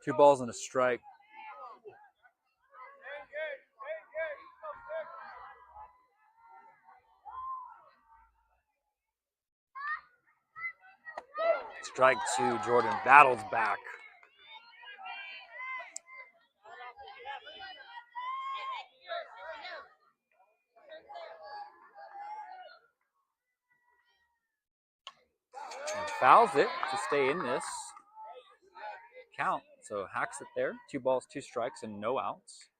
Two balls and a strike. Strike 2. Jordan battles back. And fouls it to stay in this count. So hacks it there. 2 balls, 2 strikes, and no outs.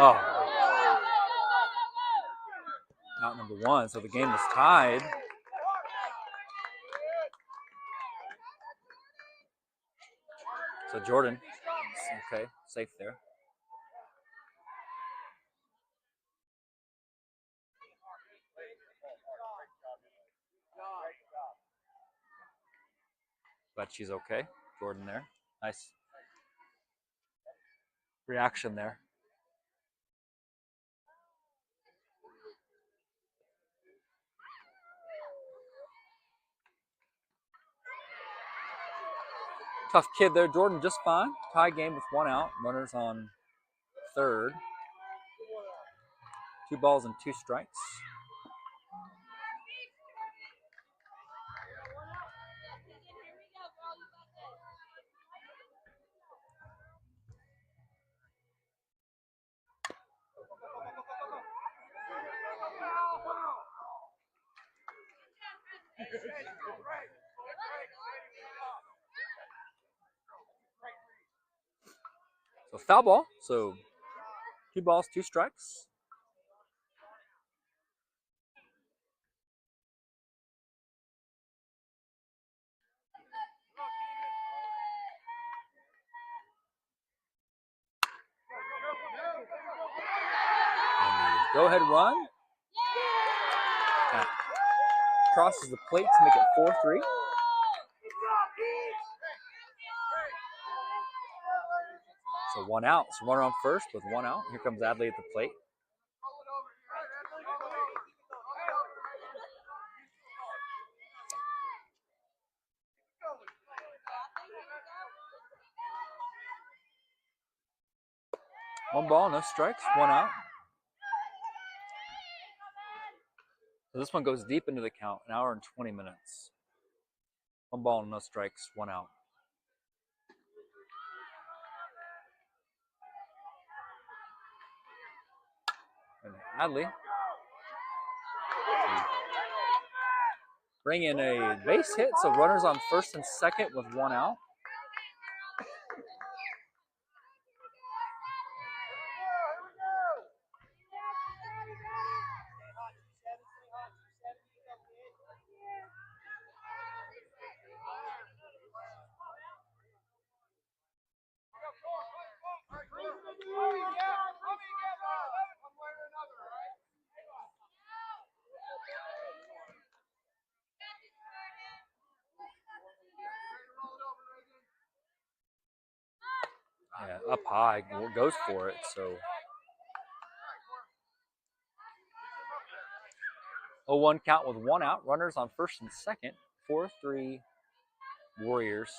Oh. Out number 1. So the game was tied. So Jordan, okay, safe there. But she's okay. Jordan there. Nice reaction there. Tough kid there. Jordan just fine. Tie game with 1 out. Runners on third. 2 balls and 2 strikes. So foul ball. So 2 balls, 2 strikes. Go ahead run. Crosses the plate to make it 4-3. So 1 out. So runner on first with 1 out. Here comes Adley at the plate. One ball, no strikes, 1 out. So this one goes deep into the count, 1 hour and 20 minutes. 1 ball, no strikes, 1 out. And Adley bring in a base hit, so runners on first and second with 1 out. Yeah, up high, goes for it, so 0-1 count with 1 out. Runners on first and second. 4-3 Warriors.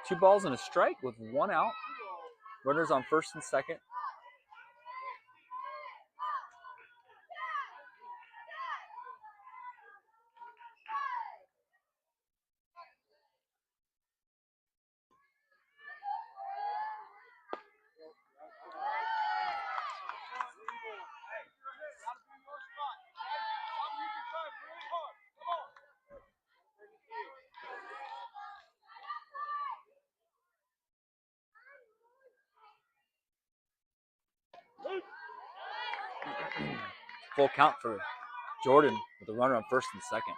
Two balls and a strike with 1 out. Runners on first and second. Full count for Jordan with a runner on first and second.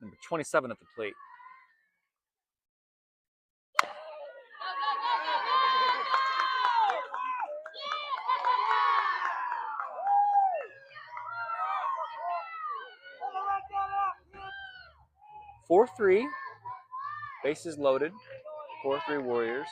Number 27 at the plate. Four three, bases loaded. 4-3 Warriors.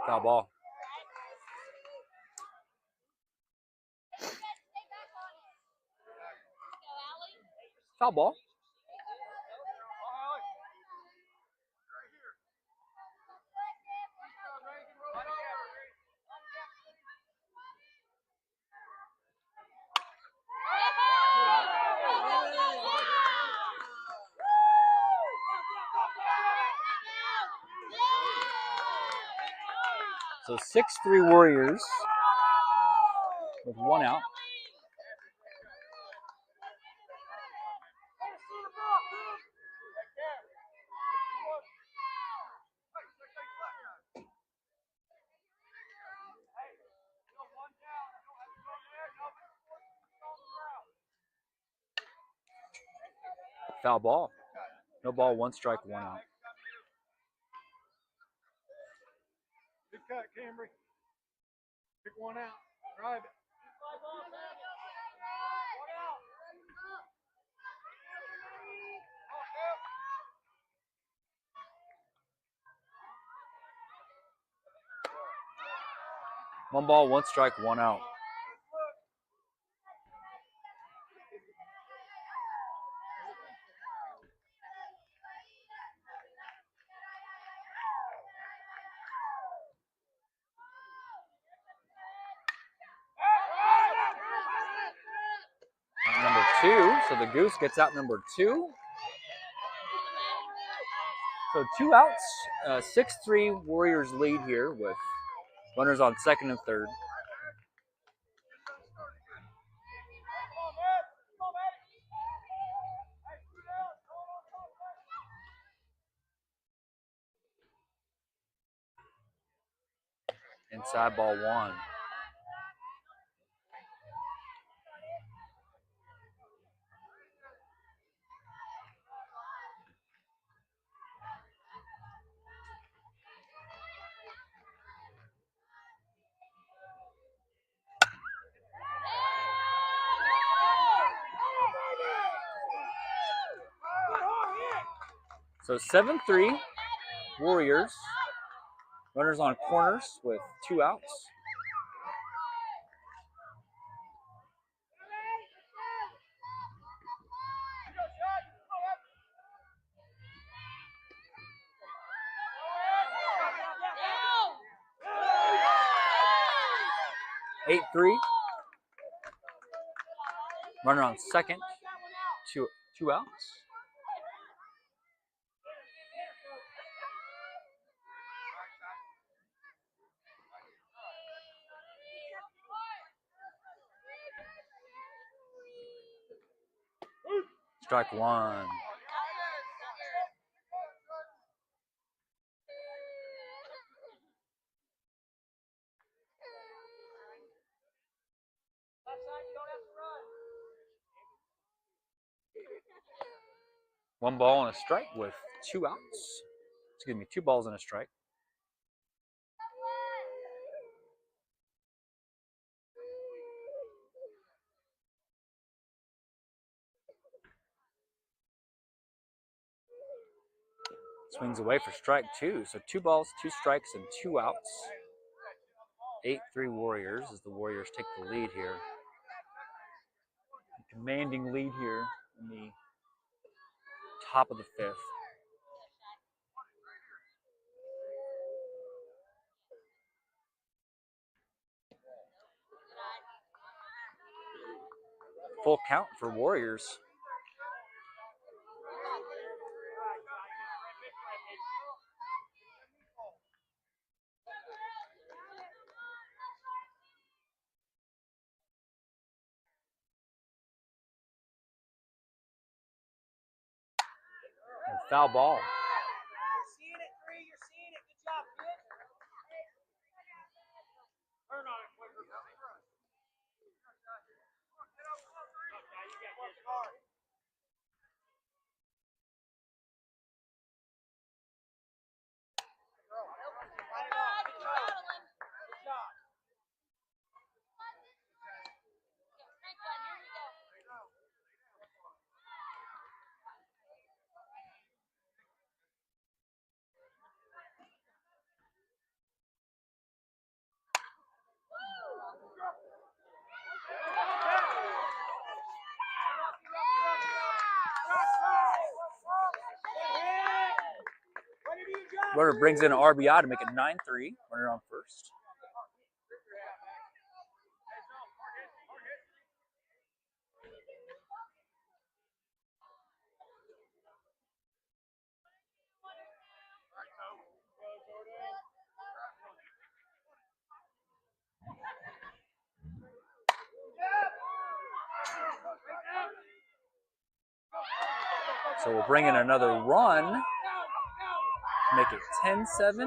Foul ball. Foul ball. So 6-3 Warriors with 1 out. Foul ball. No ball, 1 strike, 1 out. Good cut, Camry. Pick 1 out. Drive it. 1 ball, 1 strike, 1 out. Number 2, so the Goose gets out number 2. So 2 outs, 6-3 Warriors lead here with runners on second and third. Inside ball 1. So 7-3 Warriors. Runners on corners with 2 outs. Eight three. Runner on second. Two outs. Strike 1. One ball and a strike with 2 outs. Excuse me, 2 balls and a strike. Swings away for strike 2. So 2 balls, 2 strikes, and 2 outs. 8-3 Warriors as the Warriors take the lead here. A commanding lead here in the top of the 5th. Full count for Warriors. And foul ball. You're seeing it, Bree. You're seeing it. Good job, kid. Turn on it quicker. Runner brings in an RBI to make it 9-3. Runner on first. So we'll bring in another run to make it 10-7.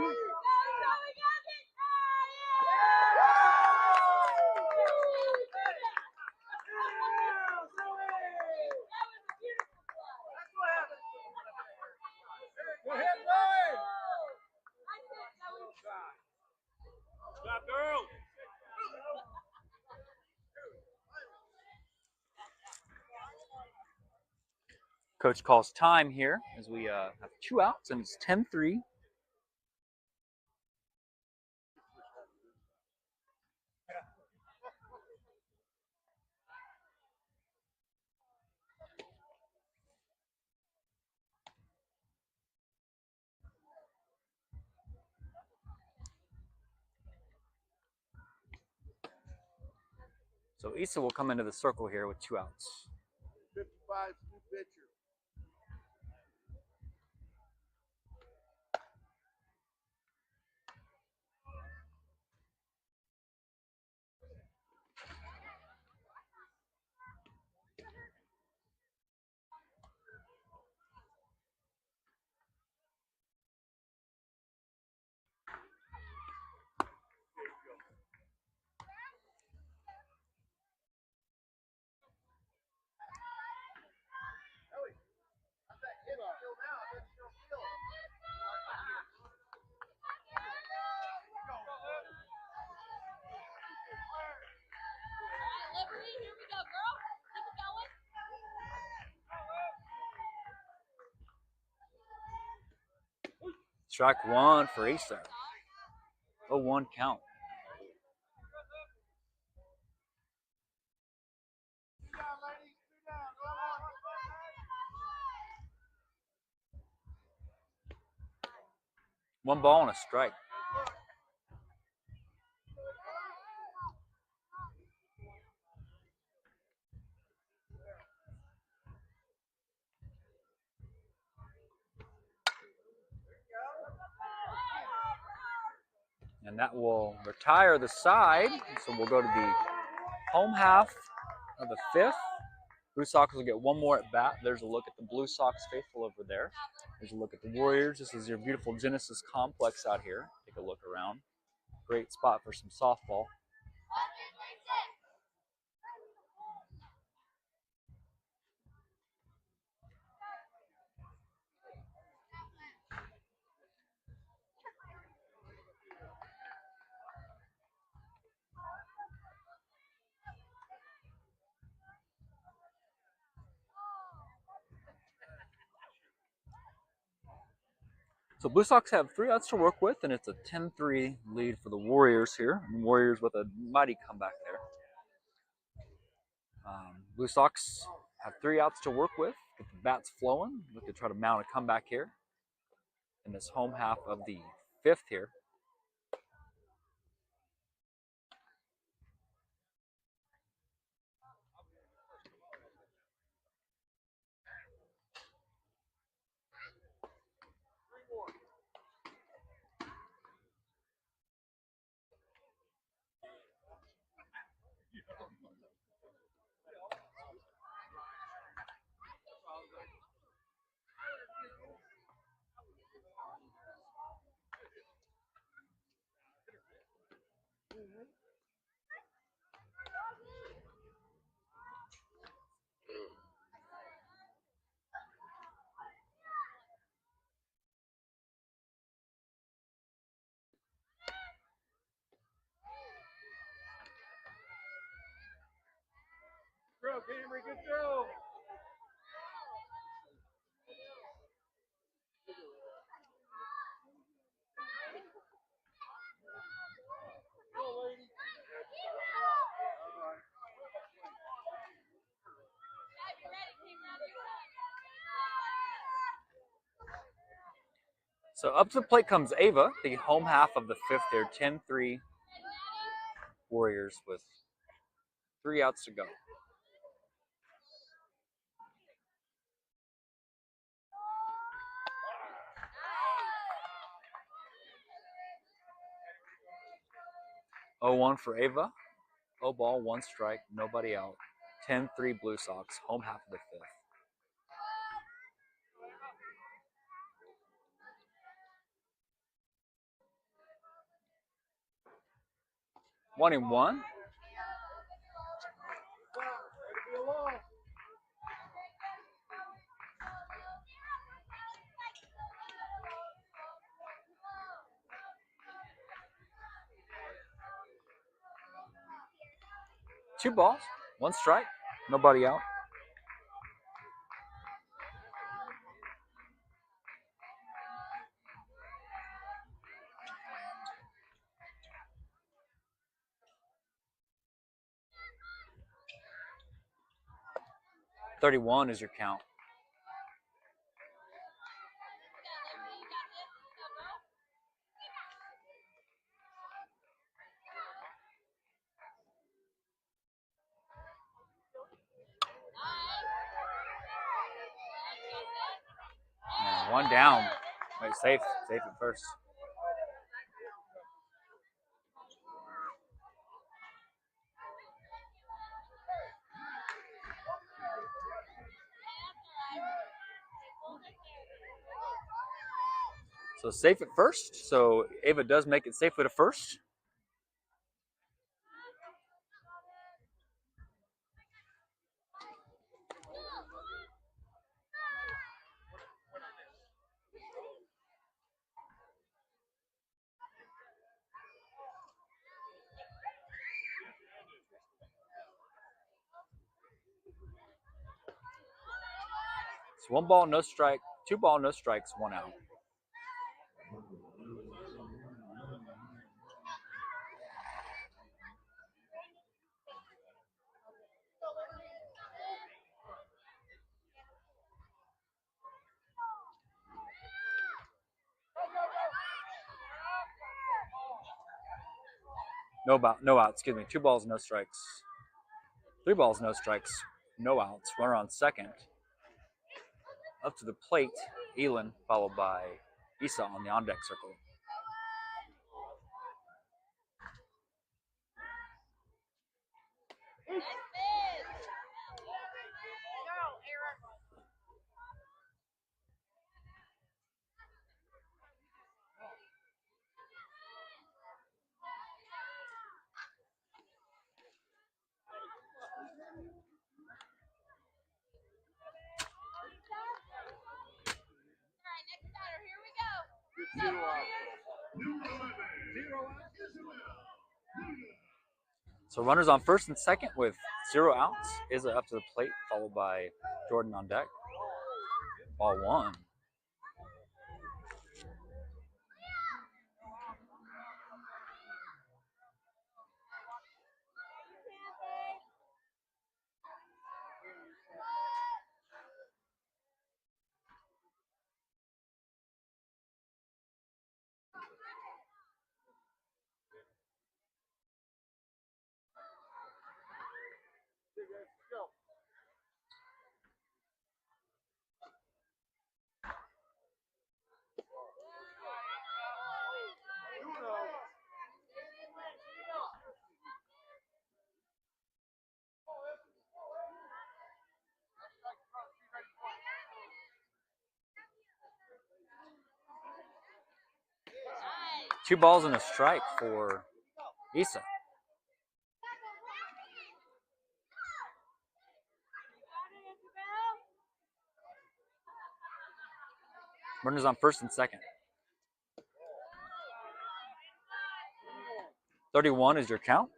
Go ahead, Ryan. Stop, girl. Coach calls time here as we have 2 outs and it's 10-3. So Issa will come into the circle here with 2 outs. 55 new pitcher. Strike 1 for Issa. 0-1 count. One ball and a strike. And that will retire the side. So we'll go to the home half of the 5th. BlueSox will get one more at bat. There's a look at the BlueSox faithful over there. There's a look at the Warriors. This is your beautiful Genesis complex out here. Take a look around. Great spot for some softball. So BlueSox have 3 outs to work with, and it's a 10-3 lead for the Warriors here. And Warriors with a mighty comeback there. BlueSox have 3 outs to work with. Get the bats flowing. Look to try to mount a comeback here in this home half of the 5th here. Throw, Camry, good throw. Go, lady. So up to the plate comes Ava, the home half of the 5th here. 10-3 Warriors with 3 outs to go. Oh, 1 for Ava. 0 ball, 1 strike, nobody out. 10-3 BlueSox, home half of the 5th. One and one. Two balls, 1 strike, nobody out. .31 is your count. One down. Wait, safe at first. So safe at first. So Ava does make it safe with a first. It's 1 ball, no strike, 2 ball, no strikes, 1 out. No outs. Excuse me. 2 balls, no strikes. 3 balls, no strikes, no outs. Runner on second. Up to the plate, Elin, followed by Isa on the on-deck circle. So runners on first and second with 0 outs. Isa up to the plate, followed by Jordan on deck. Ball 1. Two balls and a strike for Isa. Runners on first and second. 31 is your count.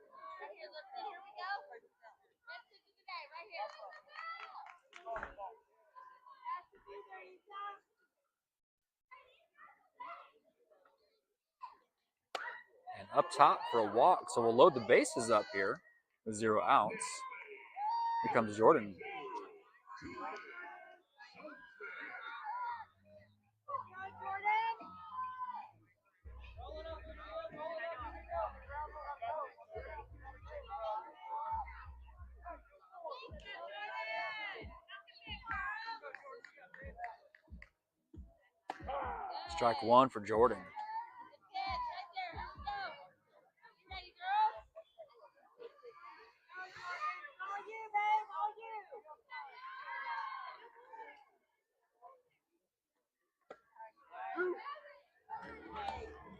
And up top for a walk. So we'll load the bases up here with 0 outs. Here comes Jordan. Strike 1 for Jordan.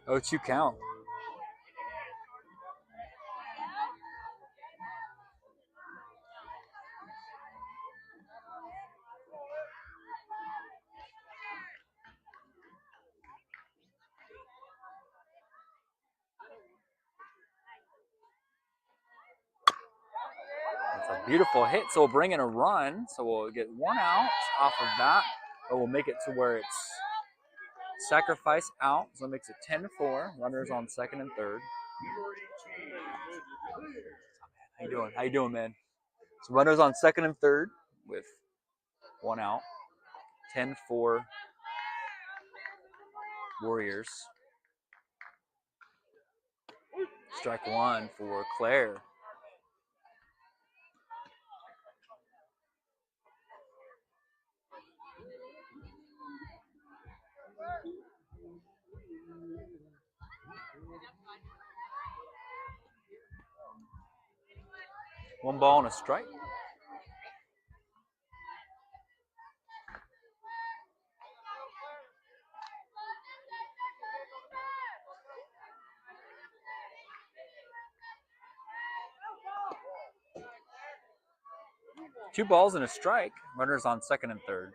Oh, 2 count. That's a beautiful hit. So we'll bring in a run. So we'll get 1 out off of that. But we'll make it to where it's sacrifice out. So it makes it 10-4. Runners on second and third. How you doing? How you doing, man? So runners on second and third with 1 out. 10-4 Warriors. Strike 1 for Claire. 1 ball and a strike. Two balls and a strike. Runners on second and third.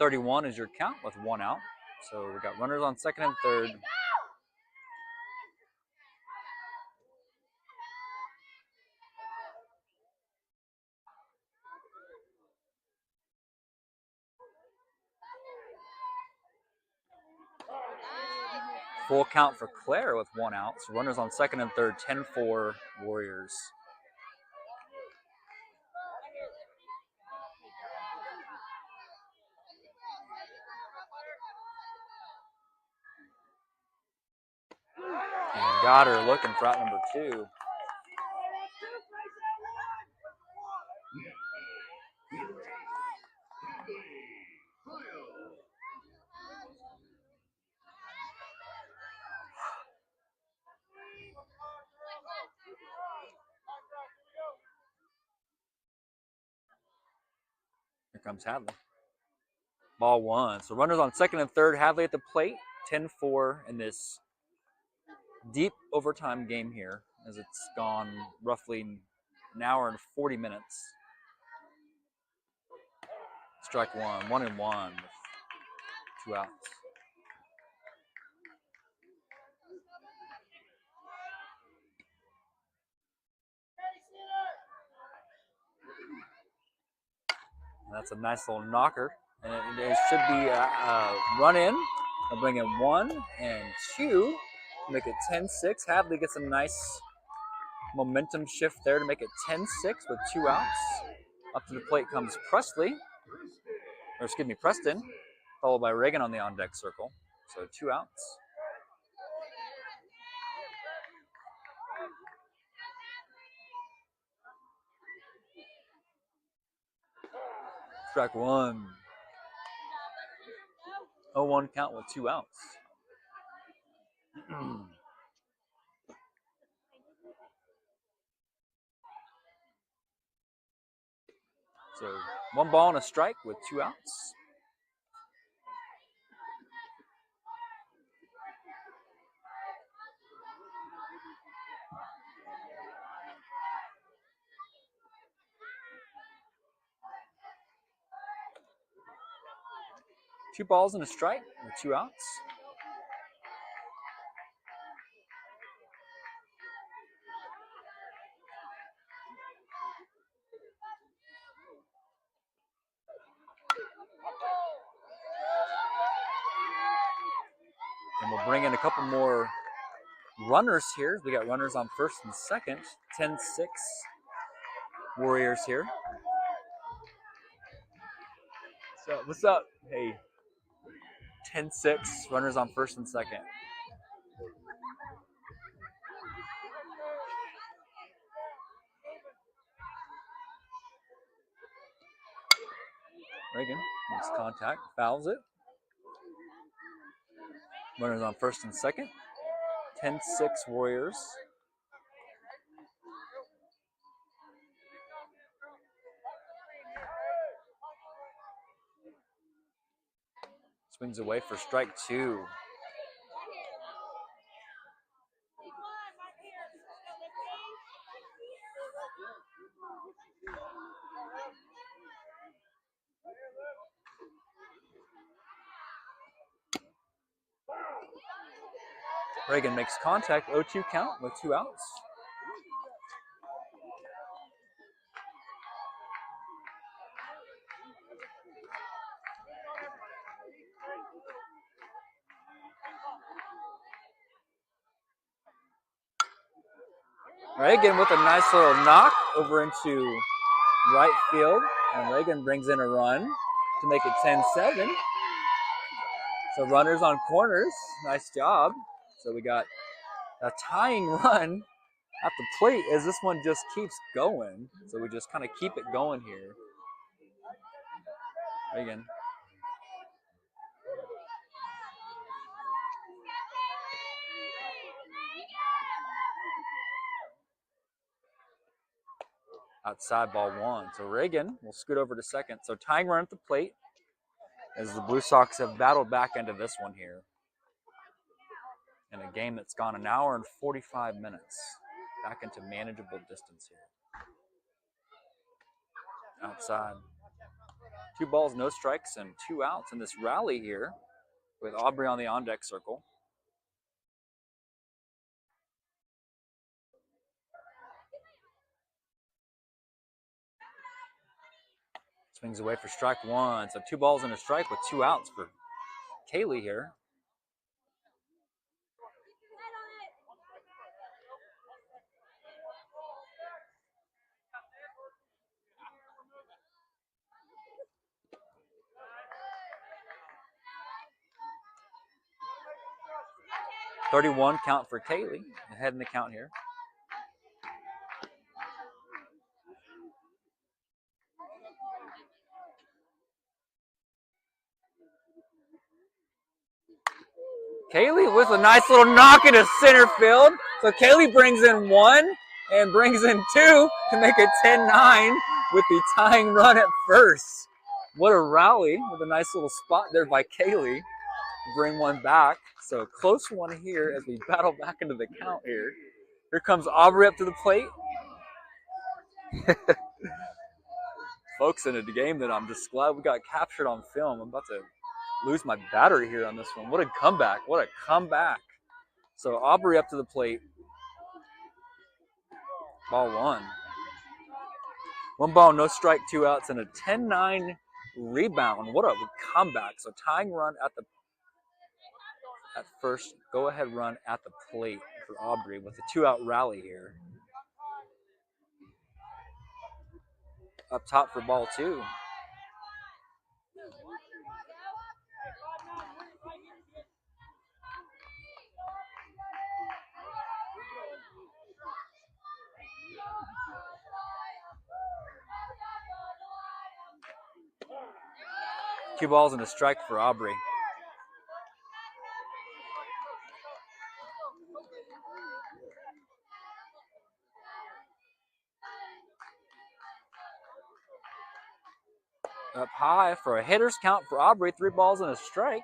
.31 is your count with 1 out. So we got runners on second and third. Full count for Claire with 1 out. So runners on second and third, 10-4 Warriors. And got her looking for out number 2. Here comes Hadley. Ball 1. So runners on second and third. Hadley at the plate. 10-4 in this deep overtime game here, as it's gone roughly an hour and 40 minutes. Strike 1. 1-1 with 2 outs. And that's a nice little knocker. And it should be a run in. I'll bring in 1 and 2. Make it 10-6. Hadley gets a nice momentum shift there to make it 10-6 with 2 outs. Up to the plate comes Preston, followed by Reagan on the on-deck circle. So 2 outs. Strike 1. 0-1 count with 2 outs. So 1 ball and a strike with 2 outs. Two balls and a strike with 2 outs. And we'll bring in a couple more runners here. We got runners on first and second. 10-6 Warriors here. So what's up? Hey. 10-6 runners on first and second. Reagan makes contact, fouls it. Runners on first and second. 10-6 Warriors. Swings away for strike 2. Reagan makes contact, 0-2 count with 2 outs. Reagan with a nice little knock over into right field, and Reagan brings in a run to make it 10-7. So runners on corners, nice job. So we got a tying run at the plate as this one just keeps going. So we just kind of keep it going here. Reagan. Outside ball one. So Reagan will scoot over to second. So tying run at the plate as the Blue Sox have battled back into this one here. In a game that's gone an hour and 45 minutes. Back into manageable distance here. Outside. 2 balls, no strikes, and 2 outs in this rally here with Aubrey on the on-deck circle. Swings away for strike one. So 2 balls and a strike with 2 outs for Kaylee here. .31 count for Kaylee, ahead in the count here. Kaylee with a nice little knock into center field. So Kaylee brings in 1 and brings in 2 to make it 10-9 with the tying run at first. What a rally with a nice little spot there by Kaylee to bring one back. So close one here as we battle back into the count here. Here comes Aubrey up to the plate. Folks, in a game that I'm just glad we got captured on film. I'm about to lose my battery here on this one. What a comeback. What a comeback. So Aubrey up to the plate. Ball one. 1 ball, no strike, 2 outs, and a 10-9 rebound. What a comeback. So tying run at first, go ahead run at the plate for Aubrey with a 2-out rally here. Up top for ball 2. Two balls and a strike for Aubrey. Up high for a hitter's count for Aubrey. 3 balls and a strike.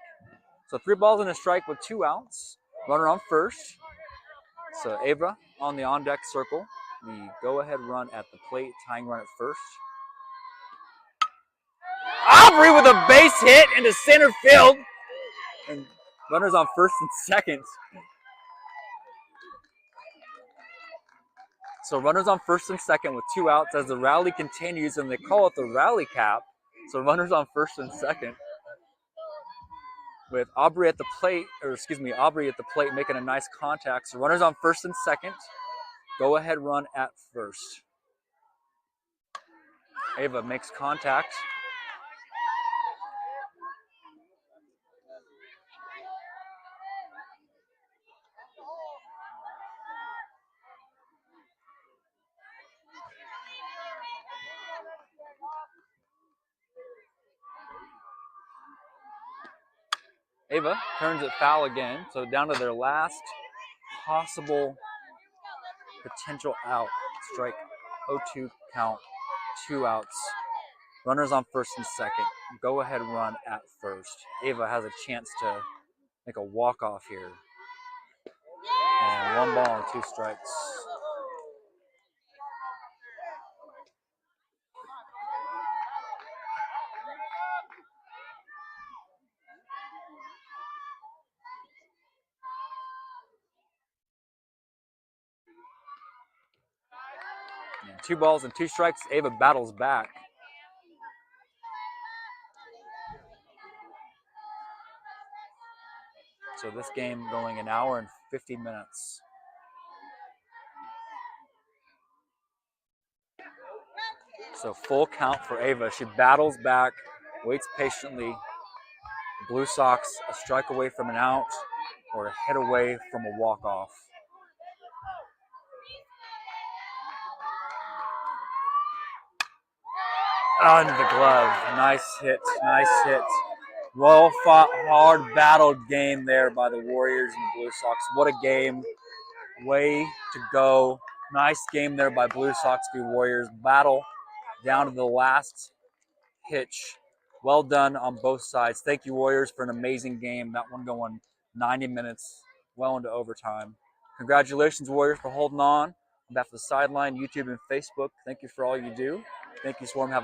So 3 balls and a strike with 2 outs. Runner on first. So Ava on the on-deck circle. The go-ahead run at the plate, tying run at first. Aubrey with a base hit into center field. And runners on first and second. So runners on first and second with 2 outs as the rally continues, and they call it the rally cap. So runners on first and second with Aubrey at the plate, Aubrey at the plate making a nice contact. So runners on first and second. Go ahead run at first. Ava makes contact. Ava turns it foul again, so down to their last possible potential out. Strike 0-2 count, 2 outs. Runners on first and second. Go ahead run at first. Ava has a chance to make a walk-off here. And 1 ball and 2 strikes. And 2 balls and 2 strikes. Ava battles back. So this game going an hour and 50 minutes. So full count for Ava. She battles back, waits patiently. Blue Sox a strike away from an out or a hit away from a walk-off. Under the glove. Nice hit. Nice hit. Well fought, hard battled game there by the Warriors and the Blue Sox. What a game. Way to go. Nice game there by Blue Sox v. Warriors. Battle down to the last hitch. Well done on both sides. Thank you, Warriors, for an amazing game. That one going 90 minutes, well into overtime. Congratulations, Warriors, for holding on behalf of the sideline, YouTube, and Facebook. Thank you for all you do. Thank you, Swarm. Have